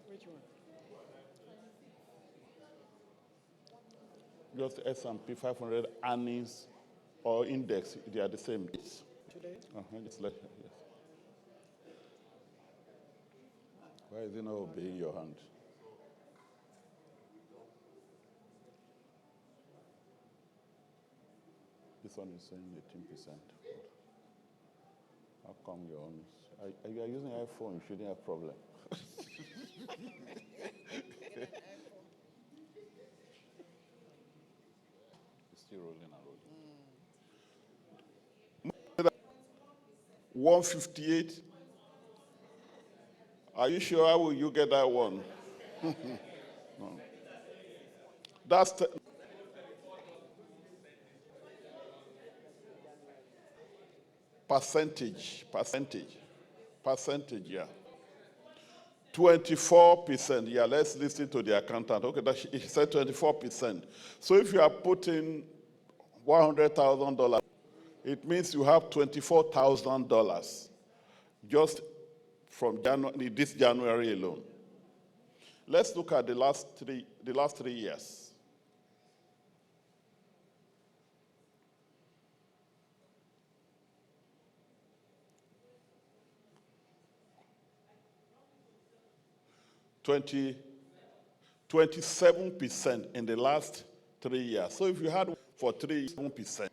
Which one? Just S&P 500 earnings or index, they are the same. Today? Just yes. Why is it not obeying your hand? This one is saying 18%. How come your own? You are using iPhone, you shouldn't have problem. It's still rolling and rolling. 158. Are you sure? How will you get that one? No. That's percentage, yeah. 24%, yeah, let's listen to the accountant. Okay, he said 24%. So if you are putting $100,000, it means you have $24,000 just from this January alone. Let's look at the last 3 years. $27% in the last 3 years. So if you had for 3%,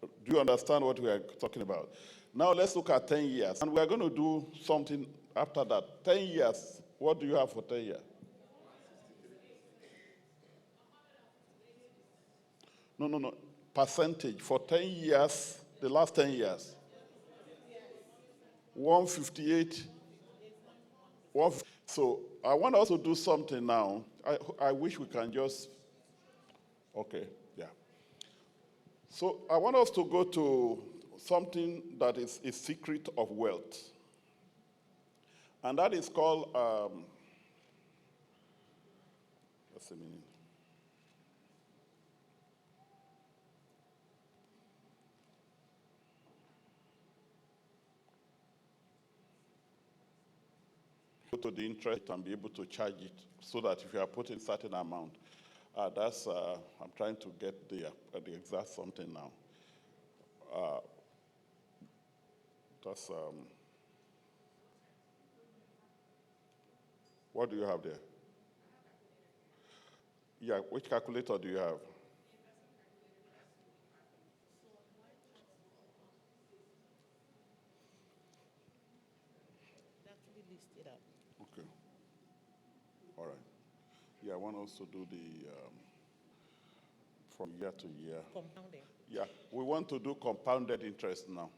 do you understand what we are talking about? Now let's look at 10 years. And we are going to do something after that. 10 years, what do you have for 10 years? No. Percentage for 10 years, the last 10 years. 158. So I want us to do something now. I wish we can just, okay, yeah. So I want us to go to something that is a secret of wealth. And that is called, what's the meaning? Go to the interest and be able to charge it so that if you are putting a certain amount, I'm trying to get the exact something now. What do you have there? Yeah, which calculator do you have? Okay. All right. Yeah, I want us to do the from year to year. Compounding. Yeah, we want to do compounded interest now.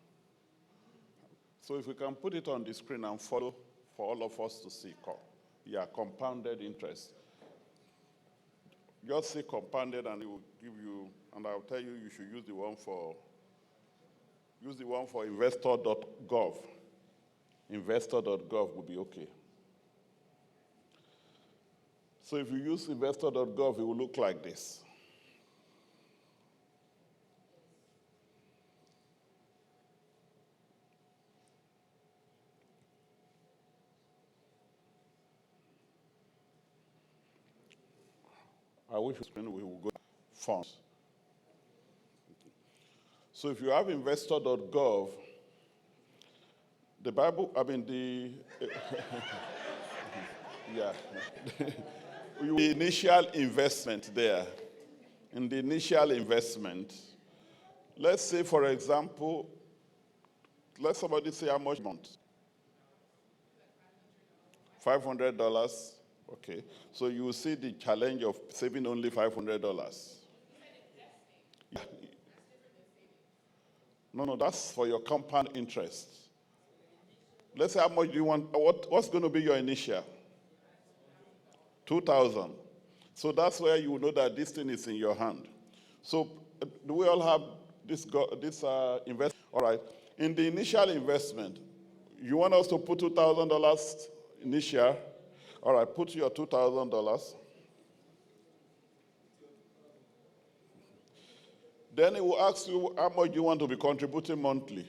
So if we can put it on the screen and follow for all of us to see. Yeah, compounded interest. Just say compounded and it will give you, and I'll tell you, you should use the one for investor.gov. Investor.gov will be okay. So if you use investor.gov, it will look like this. I wish we will go funds. So if you have investor.gov, the Bible, yeah, the initial investment there. In the initial investment, let's say, for example, let somebody say how much amount? $500. Okay, so you will see the challenge of saving only $500. Yeah. No, that's for your compound interest. Let's say how much do you want, what's going to be your initial? 2,000. So that's where you know that this thing is in your hand. So do we all have this investment? All right, in the initial investment, you want us to put $2,000 initial. All right, put your $2,000. Then it will ask you how much you want to be contributing monthly.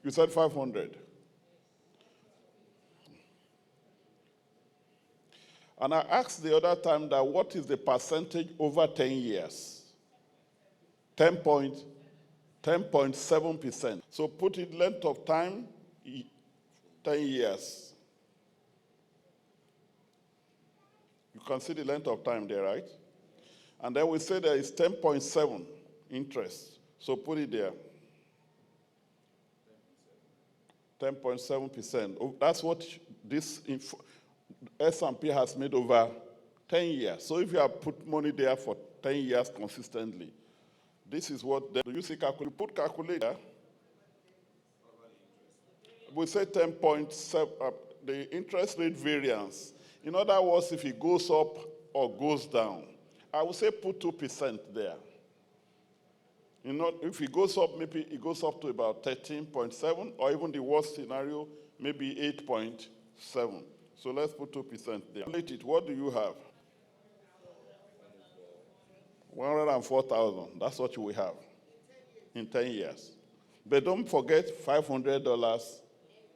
You said 500. And I asked the other time that what is the percentage over 10 years? 10.7%. So put it length of time, 10 years. You can see the length of time there, right? And then we say there is 10.7 interest. So put it there. 10.7%. That's what this S&P has made over 10 years. So if you have put money there for 10 years consistently, this is what, do you see calculator? Put calculator. We say 10.7, the interest rate variance. In other words, if it goes up or goes down, I would say put 2% there. You know, if it goes up, maybe it goes up to about 13.7, or even the worst scenario, maybe 8.7. So let's put 2% there. What do you have? 104,000. That's what you will have in 10 years. But don't forget $500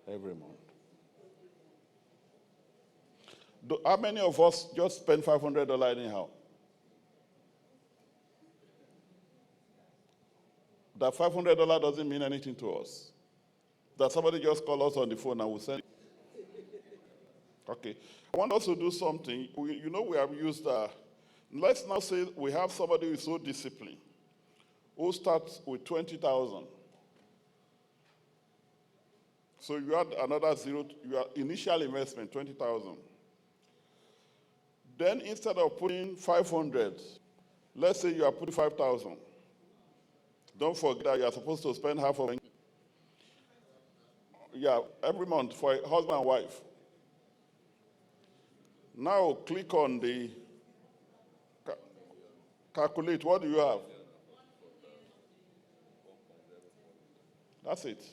every month. How many of us just spend $500 anyhow? That $500 doesn't mean anything to us. That somebody just call us on the phone and we'll send it. Okay. I want us to do something. We have used, let's now say we have somebody who is so disciplined, who starts with 20,000. So you add another zero, your initial investment, 20,000. Then instead of putting 500, let's say you are putting 5,000. Don't forget that you are supposed to spend half of it. Yeah, every month for a husband and wife. Now click on the calculate. What do you have? That's it.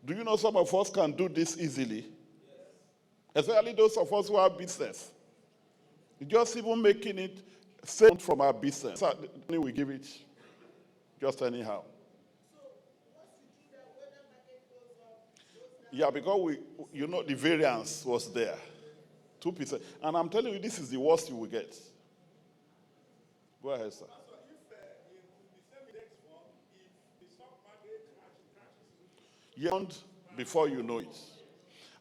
Do you know some of us can do this easily? Especially those of us who have business. Just even making it same from our business. So we give it just anyhow. Yeah, because the variance was there. 2%. And I'm telling you, this is the worst you will get. Go ahead, sir. Before you know it.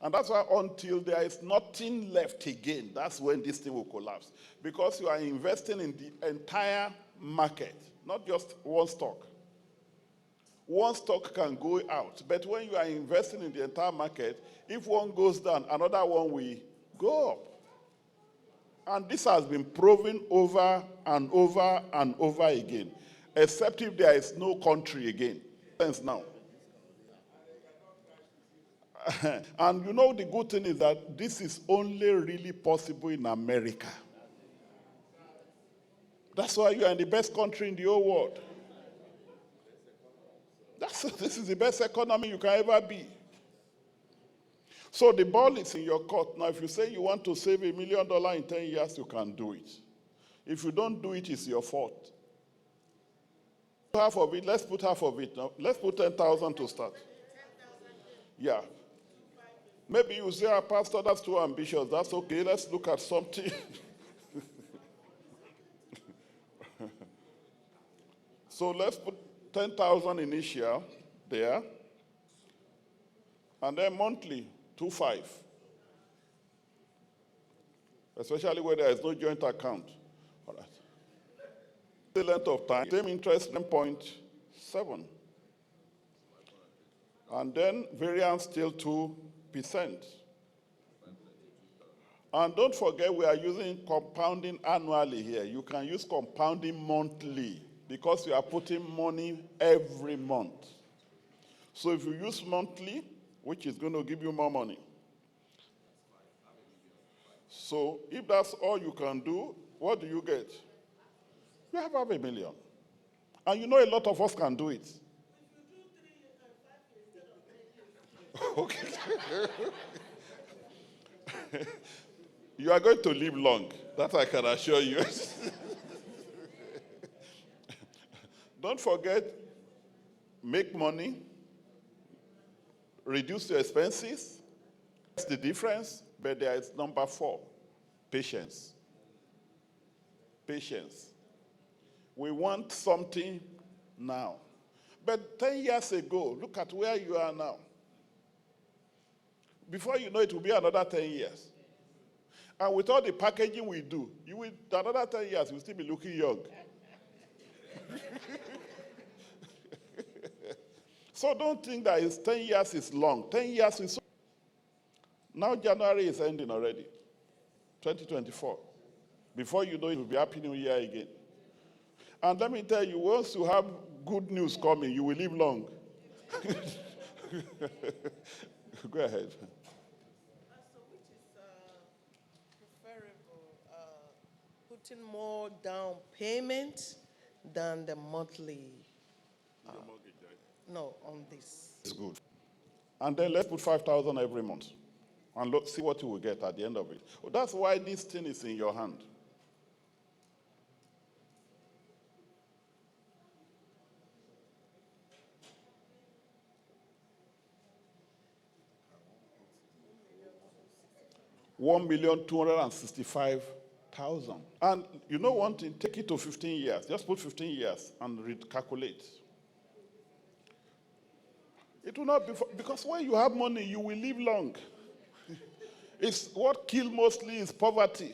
And that's why until there is nothing left again, that's when this thing will collapse. Because you are investing in the entire market, not just one stock. One stock can go out, but when you are investing in the entire market, if one goes down, another one will go up. And this has been proven over and over and over again, except if there is no country again. Sense now. And you know the good thing is that this is only really possible in America. That's why you are in the best country in the whole world. This is the best economy you can ever be. So the ball is in your court. Now, if you say you want to save $1 million in 10 years, you can do it. If you don't do it, it's your fault. Half of it, let's put half of it now. Let's put 10,000 to start. Yeah. Maybe you say, Pastor, that's too ambitious. That's okay. Let's look at something. So let's put 10,000 initial there. And then monthly, 2.5. Especially where there is no joint account. All right. The length of time, same interest, 10.7. And then variance still 2%. And don't forget we are using compounding annually here. You can use compounding monthly because you are putting money every month. So if you use monthly, which is going to give you more money. So if that's all you can do, what do you get? You have $500,000. And you know a lot of us can do it. Okay. You are going to live long. That I can assure you. Don't forget, make money, reduce your expenses. That's the difference. But there is number 4, patience. Patience. We want something now. But 10 years ago, look at where you are now. Before you know it will be another 10 years. And with all the packaging we do, you will, another 10 years, you'll still be looking young. So don't think that 10 years is long. 10 years is so. Now January is ending already. 2024. Before you know it will be Happy New Year again. And let me tell you, once you have good news coming, you will live long. Go ahead. Putting more down payment than the monthly. No, on this. It's good. And then let's put 5,000 every month. And look, see what you will get at the end of it. Well, that's why this thing is in your hand. $1,265,000. And you know one thing, take it to 15 years. Just put 15 years and recalculate. It will not be, because when you have money, you will live long. It's what kills mostly is poverty.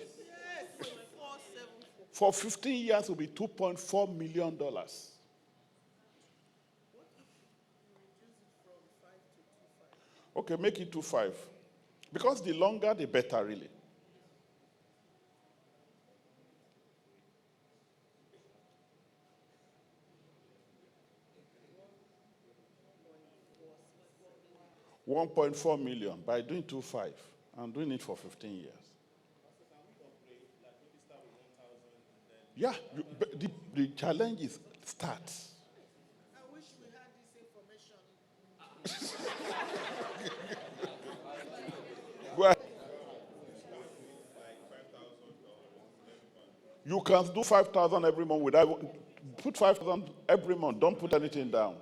Yes. For 15 years, it will be $2.4 million. Okay, make it 2.5. Because the longer, the better, really. $1.4 million by doing 2.5 and doing it for 15 years. Yeah, the challenge is start. I wish we had this information. Well, you can do 5,000 every month without, put 5,000 every month. Don't put anything down.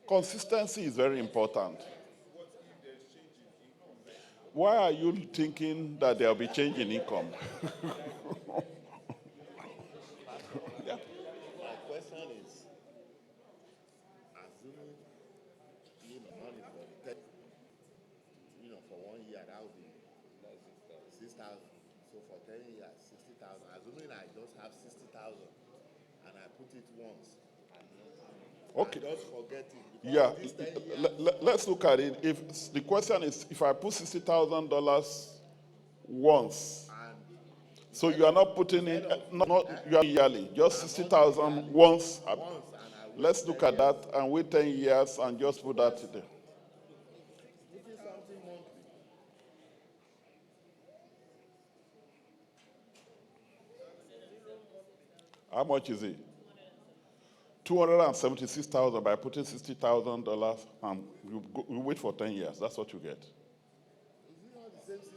Consistency is very important. Why are you thinking that there will be change in income? Yeah. My question is, assuming money for the for 1 year, that would be 6,000. So for 10 years, 60,000. Assuming I just have 60,000 and I put it once. Okay. Just forget it. Yeah, let's look at it. If the question is, if I put $60,000 once. And So you are not putting in, not you are yearly, just 60,000 once. once, and I wait Let's look at that and wait 10 years and just put that there. putting something monthly. How much is it? 276,000 by putting $60,000 and you wait for 10 years. That's what you get. Is it not the same 60,000?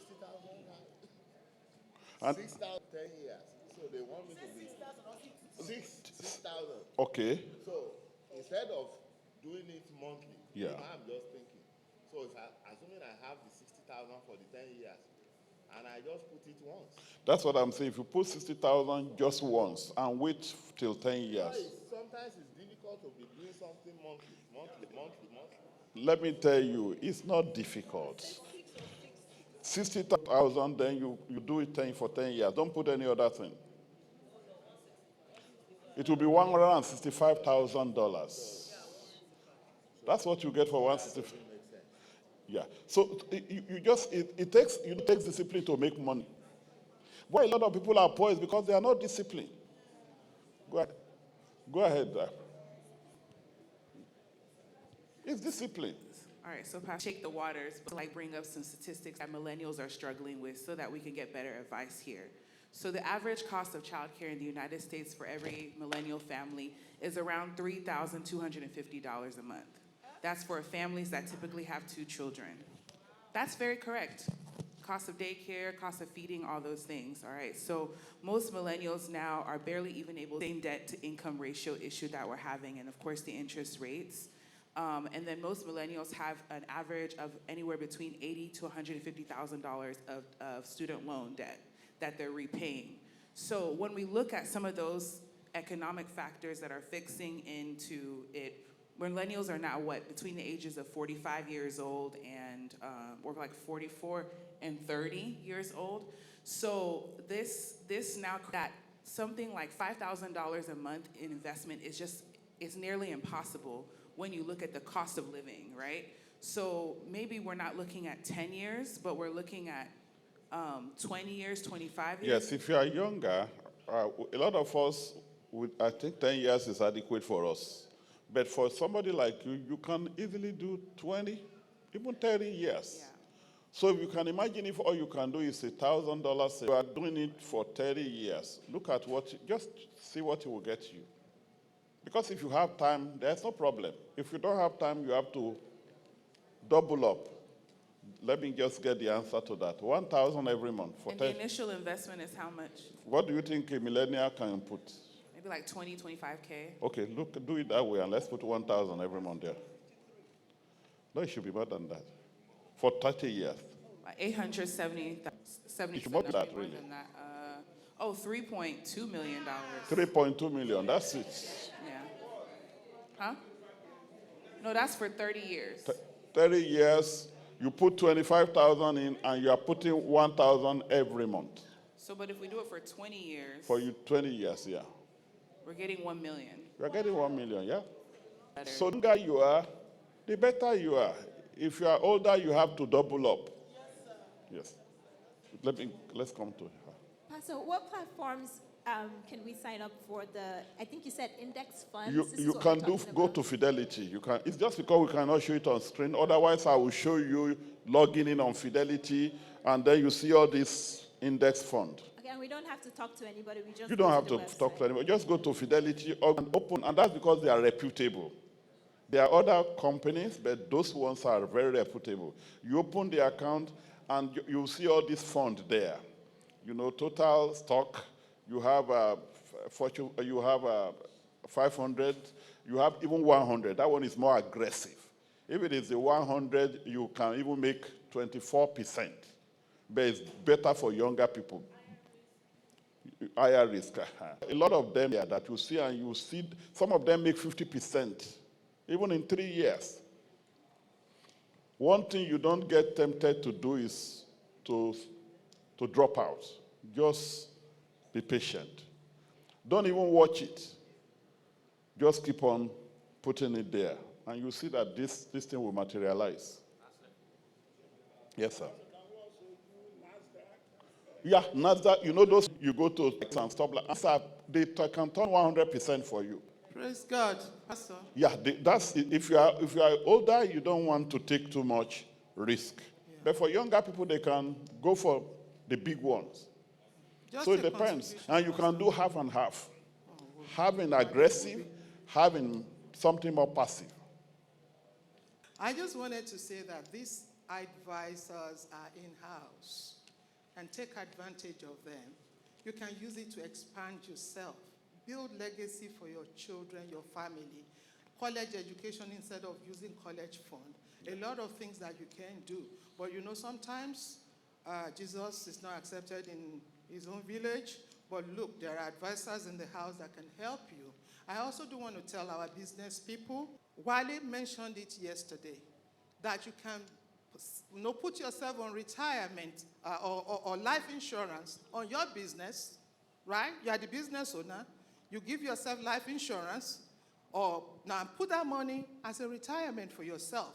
And 6,000, 10 years. So they want me to be 6,000. okay. So instead of doing it monthly, Yeah. I'm just thinking. So if assuming I have the 60,000 for the 10 years, and I just put it once. That's what I'm saying. If you put 60,000 just once and wait till 10 years. Sometimes it's difficult to be doing something monthly. Let me tell you, it's not difficult. 60,000, then you do it 10 for 10 years. Don't put any other thing. It will be $165,000. That's what you get for 165. Yeah. So it takes discipline to make money. Why a lot of people are poor is because they are not disciplined. Go ahead. It's discipline. All right, so Pastor, shake the waters, but like bring up some statistics that millennials are struggling with so that we can get better advice here. So the average cost of childcare in the United States for every millennial family is around $3,250 a month. That's for families that typically have 2 children. That's very correct. Cost of daycare, cost of feeding, all those things, all right? So most millennials now are barely even able to, same debt to income ratio issue that we're having, and of course the interest rates. And then most millennials have an average of anywhere between $80,000 to $150,000 of student loan debt that they're repaying. So when we look at some of those economic factors that are fixing into it, millennials are now between the ages of 45 years old and or like 44 and 30 years old. So this now that something like $5,000 a month in investment it's nearly impossible when you look at the cost of living, right? So maybe we're not looking at 10 years, but we're looking at 20 years, 25 years. Yes, if you are younger, a lot of us, I think 10 years is adequate for us. But for somebody like you, you can easily do 20, even 30 years. Yeah. So if you can imagine if all you can do is $1,000, you are doing it for 30 years. Look at just see what it will get you. Because if you have time, there's no problem. If you don't have time, you have to double up. Let me just get the answer to that. 1,000 every month. And the initial investment is how much? What do you think a millennial can put? Maybe like 20, 25K. Okay, do it that way, and let's put 1,000 every month there. No, it should be more than that. For 30 years. Like 870, It should be more than that, really. $3.2 million. 3.2 million, that's it. Yeah. Huh? No, that's for 30 years. 30 years, you put 25,000 in, and you are putting 1,000 every month. So, but if we do it for 20 years. For you, 20 years, yeah. We're getting 1 million. You're getting 1 million, yeah? Better. So the younger you are, the better you are. If you are older, you have to double up. Yes. Let's come to her. So what platforms can we sign up for I think you said index funds? You can go to Fidelity. You can. It's just because we cannot show it on screen. Otherwise, I will show you logging in on Fidelity, and then you see all this index fund. Okay, and we don't have to talk to anybody. You don't have to talk to anybody. Just go to Fidelity and open, and that's because they are reputable. There are other companies, but those ones are very reputable. You open the account, and you see all this fund there. You know, total stock. You have fortune. You have 500. You have even 100. That one is more aggressive. If it is the 100, you can even make 24%. But it's better for younger people. Higher risk. A lot of them here that you see, and you see some of them make 50%, even in 3 years. One thing you don't get tempted to do is to drop out. Just be patient. Don't even watch it. Just keep on putting it there. And you see that this thing will materialize. Yes, sir. Yeah, NASDAQ, you know those you go to and stuff like that, they can turn 100% for you. Praise God, Pastor. Yeah, that's if you are older, you don't want to take too much risk. Yeah. But for younger people, they can go for the big ones. Just So a it depends, contribution, and you can Pastor. do half and half. Oh, Having aggressive, having something more passive. I just wanted to say that these advisors are in-house and take advantage of them. You can use it to expand yourself, build legacy for your children, your family, college education instead of using college fund. A lot of things that you can do. But you know, sometimes Jesus is not accepted in his own village. But look, there are advisors in the house that can help you. I also do want to tell our business people, Wale mentioned it yesterday, that you can put yourself on retirement or life insurance on your business, right? You are the business owner. You give yourself life insurance, or now put that money as a retirement for yourself.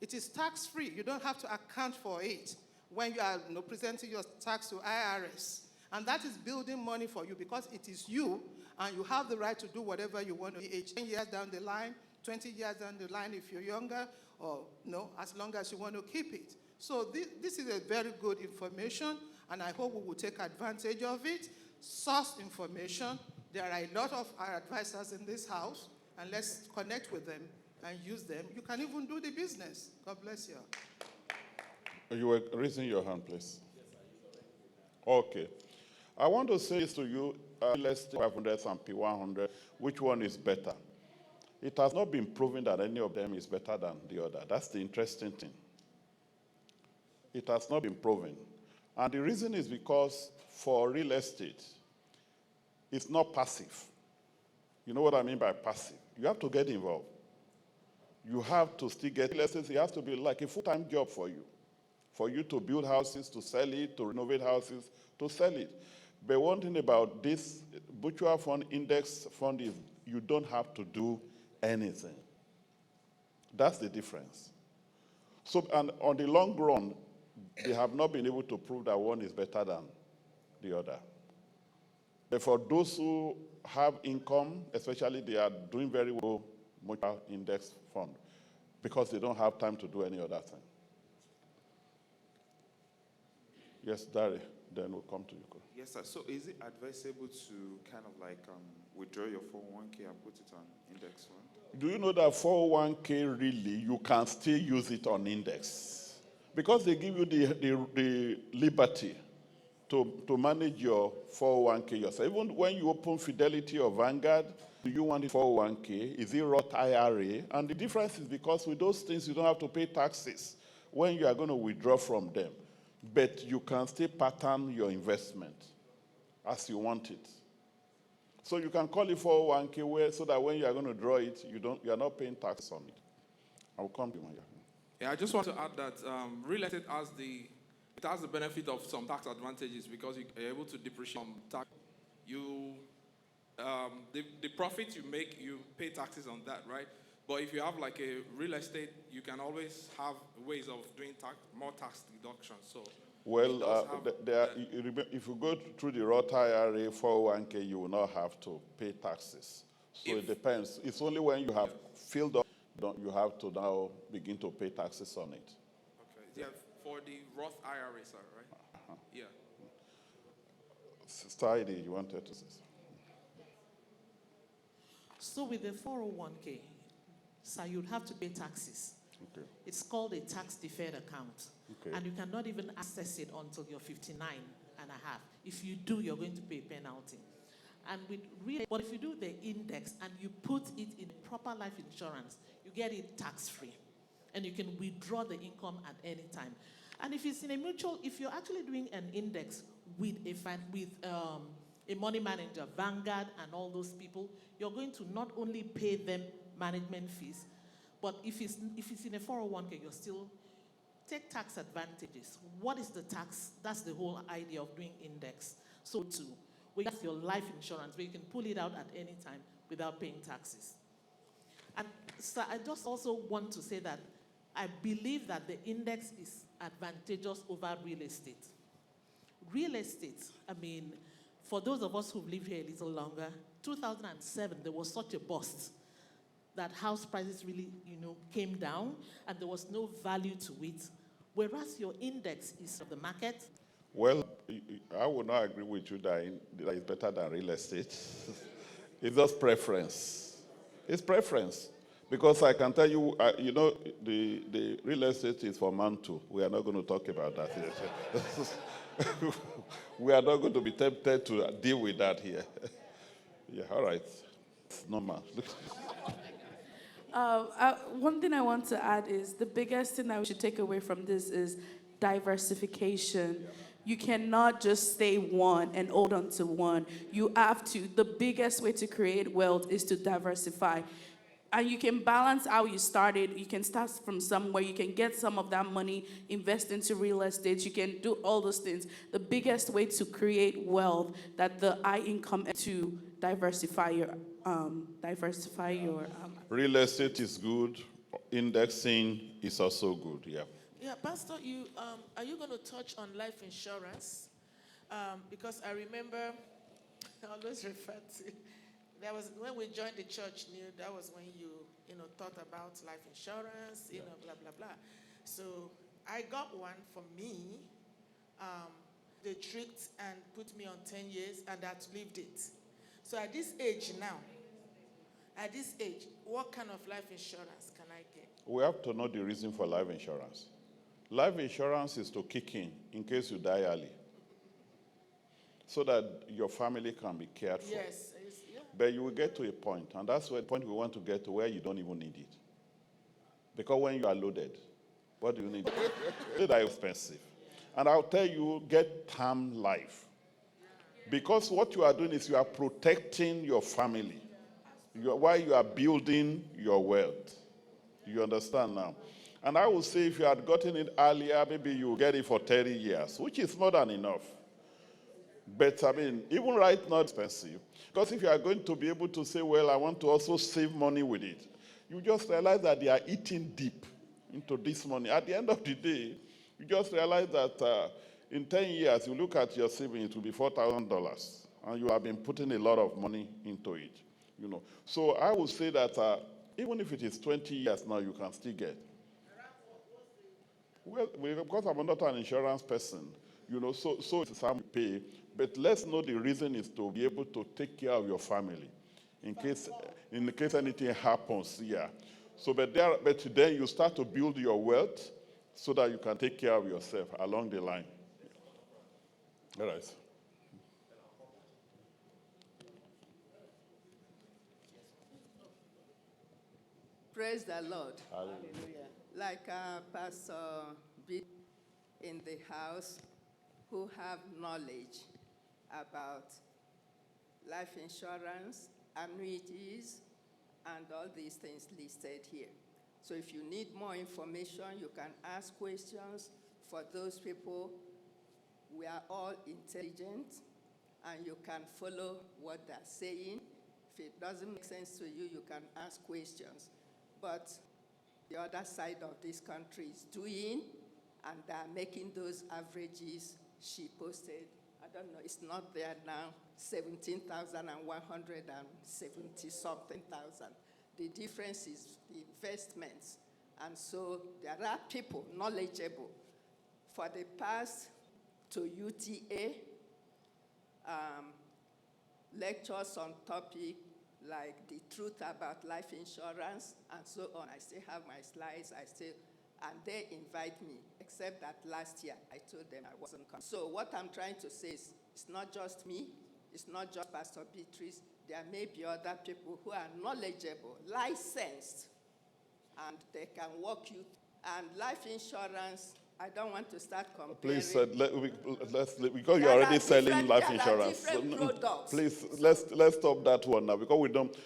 It is tax-free. You don't have to account for it when you are presenting your tax to IRS. And that is building money for you because it is you, and you have the right to do whatever you want to age 10 years down the line, 20 years down the line if you're younger, or as long as you want to keep it. So this is a very good information, and I hope we will take advantage of it. Source information. There are a lot of our advisors in this house, and let's connect with them and use them. You can even do the business. God bless you. You were raising your hand, please. Okay. I want to say this to you, let's take 500 and P100, which one is better? It has not been proven that any of them is better than the other. That's the interesting thing. It has not been proven. And the reason is because for real estate, it's not passive. You know what I mean by passive? You have to get involved. You have to still get real estate. It has to be like a full-time job for you to build houses, to sell it, to renovate houses, to sell it. But one thing about this mutual fund, index fund, is you don't have to do anything. That's the difference. So, and on the long run, they have not been able to prove that one is better than the other. But for those who have income, especially they are doing very well, mutual index fund, because they don't have time to do any other thing. Yes, Dari, then we'll come to you. Yes, sir. So is it advisable to kind of like withdraw your 401k and put it on index fund? Do you know that 401k really, you can still use it on index? Because they give you the liberty to manage your 401k yourself. Even when you open Fidelity or Vanguard, do you want a 401k? Is it Roth IRA? And the difference is because with those things, you don't have to pay taxes when you are going to withdraw from them. But you can still pattern your investment as you want it. So you can call it 401k so that when you are going to draw it, you are not paying tax on it. I will come to you. Yeah, I just want to add that real estate has the benefit of some tax advantages because you're able to depreciate some tax. The profit you make, you pay taxes on that, right? But if you have like a real estate, you can always have ways of doing more tax deductions. So, well, if you go through the Roth IRA 401k, you will not have to pay taxes. So it depends. It's only when you have filled up, you have to now begin to pay taxes on it. Okay. Yeah, for the Roth IRA, sir, right? Uh-huh. Yeah. Sister Heidi, you wanted to say something? So with the 401k, sir, you'd have to pay taxes. Okay. It's called a tax-deferred account. Okay. And you cannot even access it until you're 59 and a half. If you do, you're going to pay a penalty. And but if you do the index and you put it in proper life insurance, you get it tax-free. And you can withdraw the income at any time. And if it's in a mutual, if you're actually doing an index with a money manager, Vanguard and all those people, you're going to not only pay them management fees, but if it's in a 401k, you'll still take tax advantages. What is the tax? That's the whole idea of doing index. So we have your life insurance where you can pull it out at any time without paying taxes. And so I just also want to say that I believe that the index is advantageous over real estate. real estate, I mean, for those of us who've lived here a little longer, 2007, there was such a bust that house prices really, came down and there was no value to it. Whereas your index is of the market. Well, I would not agree with you that it's better than real estate. It's just preference. It's preference. Because I can tell you, the real estate is for man too. We are not going to talk about that here. We are not going to be tempted to deal with that here. Yeah, all right. It's normal. One thing I want to add is the biggest thing that we should take away from this is diversification. Yeah. You cannot just stay one and hold on to one. You have to. The biggest way to create wealth is to diversify. And you can balance how you started. You can start from somewhere. You can get some of that money, invest into real estate. You can do all those things. The biggest way to create wealth, that the high income, to diversify your real estate is good. Indexing is also good. Yeah. Yeah, Pastor, are you going to touch on life insurance? Because I remember, I always refer to. That was when we joined the church. That was when you thought about life insurance. Blah blah blah. So I got one for me. They tricked and put me on 10 years, and I outlived it. So at this age now, what kind of life insurance can I get? We have to know the reason for life insurance. Life insurance is to kick in case you die early, so that your family can be cared for. Yes. Yeah. But you will get to a point, and that's the point we want to get to, where you don't even need it. Because when you are loaded, what do you need? They are expensive. And I'll tell you, get term life. Because what you are doing is you are protecting your family while you are building your wealth. You understand now? And I would say if you had gotten it earlier, maybe you will get it for 30 years, which is more than enough. But I mean, even right now, it's expensive. Because if you are going to be able to say, well, I want to also save money with it, you just realize that they are eating deep into this money. At the end of the day, you just realize that in 10 years, you look at your savings, it will be $4,000. And you have been putting a lot of money into it. So I would say that even if it is 20 years now, you can still get. Well, because I'm not an insurance person, so it's some pay. But let's know the reason is to be able to take care of your family in case anything happens. Yeah. So, but then you start to build your wealth so that you can take care of yourself along the line. All right. Praise the Lord. Hallelujah. Like Pastor B in the house who have knowledge about life insurance, annuities, and all these things listed here. So if you need more information, you can ask questions. For those people, we are all intelligent, and you can follow what they're saying. If it doesn't make sense to you, you can ask questions. But the other side of this country is doing, and they're making those averages she posted. I don't know, it's not there now, 17,170 something thousand. The difference is the investments. And so there are people knowledgeable. For the past to UTA, lectures on topic like the truth about life insurance and so on. I still have my slides, and they invite me, except that last year I told them I wasn't coming. So what I'm trying to say is, it's not just me, it's not just Pastor Beatrice, there may be other people who are knowledgeable, licensed, and they can walk you. And life insurance, I don't want to start comparing. Please, because you're already selling life insurance. Please, let's stop that one now, because we don't,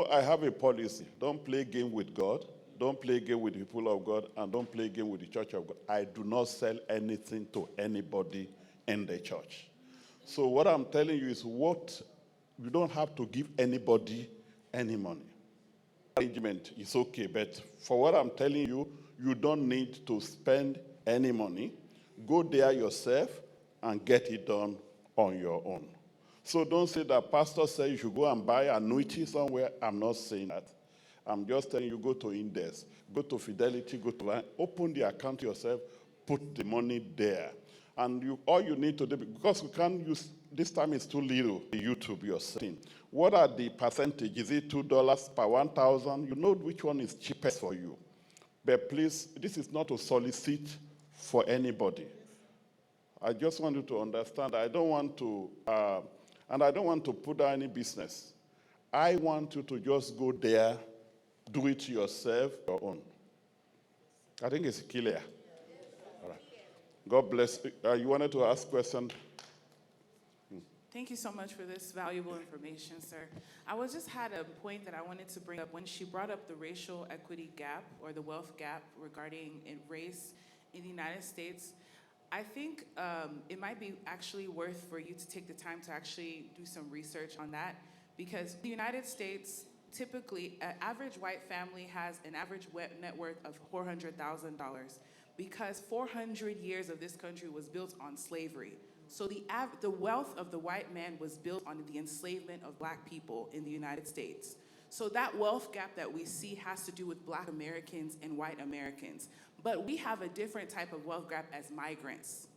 I have a policy. Don't play game with God. Don't play game with the people of God, and don't play game with the church of God. I do not sell anything to anybody in the church. So what I'm telling you is you don't have to give anybody any money. Arrangement is okay, but for what I'm telling you, you don't need to spend any money. Go there yourself, and get it done on your own. So don't say that pastor said you should go and buy annuity somewhere. I'm not saying that. I'm just telling you, go to Index, go to Fidelity, go to Line, open the account yourself, put the money there. And all you need to do, because we can't use, this time it's too little, the YouTube you're saying. What are the percentage? Is it $2 per 1,000? You know which one is cheapest for you. But please, this is not to solicit for anybody. I just want you to understand, I don't want to, and I don't want to put down any business. I want you to just go there, do it yourself, your own. I think it's clear. All right. God bless. You wanted to ask a question? Thank you so much for this valuable information, sir. I just had a point that I wanted to bring up when she brought up the racial equity gap or the wealth gap regarding race in the United States. I think it might be actually worth for you to take the time to actually do some research on that, because the United States, typically, an average white family has an average net worth of $400,000 because 400 years of this country was built on slavery. So the wealth of the white man was built on the enslavement of black people in the United States. So that wealth gap that we see has to do with black Americans and white Americans. But we have a different type of wealth gap as migrants.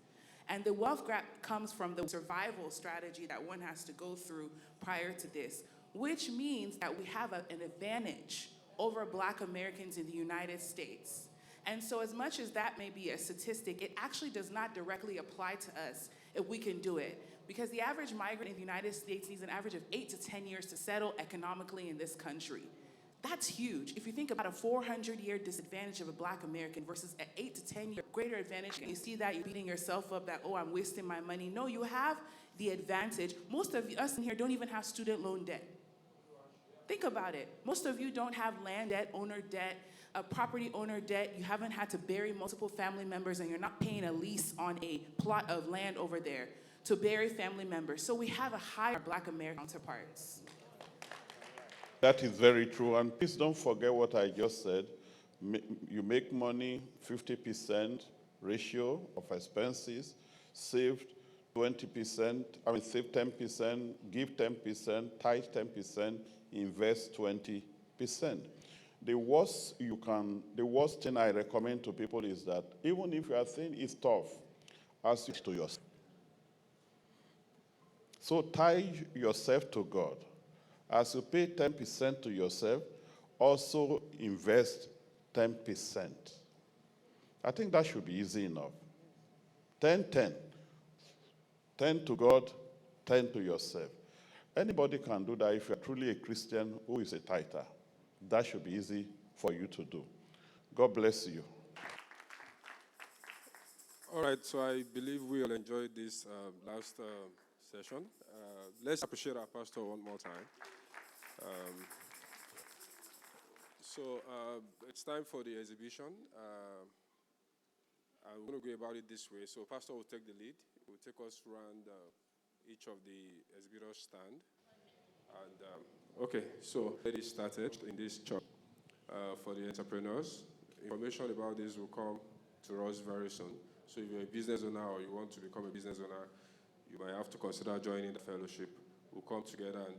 And the wealth gap comes from the survival strategy that one has to go through prior to this, which means that we have an advantage over black Americans in the United States. And so as much as that may be a statistic, it actually does not directly apply to us if we can do it. Because the average migrant in the United States needs an average of 8 to 10 years to settle economically in this country. That's huge. If you think about a 400-year disadvantage of a black American versus an 8 to 10-year greater advantage, and you see that, you're beating yourself up that, oh, I'm wasting my money. No, you have the advantage. Most of us in here don't even have student loan debt. Think about it. Most of you don't have land debt, owner debt, a property owner debt. You haven't had to bury multiple family members, and you're not paying a lease on a plot of land over there to bury family members. So we have a higher black American counterparts. That is very true. And please don't forget what I just said. You make money, 50% ratio of expenses, saved 20%, save 10%, give 10%, tithe 10%, invest 20%. The worst thing I recommend to people is that even if you are saying it's tough, ask it to yourself. So tie yourself to God. As you pay 10% to yourself, also invest 10%. I think that should be easy enough. 10-10. 10 to God, 10 to yourself. Anybody can do that if you're truly a Christian who is a tither. That should be easy for you to do. God bless you. All right, so I believe we all enjoyed this last session. Let's appreciate our pastor one more time. It's time for the exhibition. I'm going to go about it this way. So pastor will take the lead. He will take us around each of the exhibitors' stand. And okay, so let it started in this church for the entrepreneurs. Information about this will come to us very soon. So if you're a business owner or you want to become a business owner, you might have to consider joining the fellowship. We'll come together and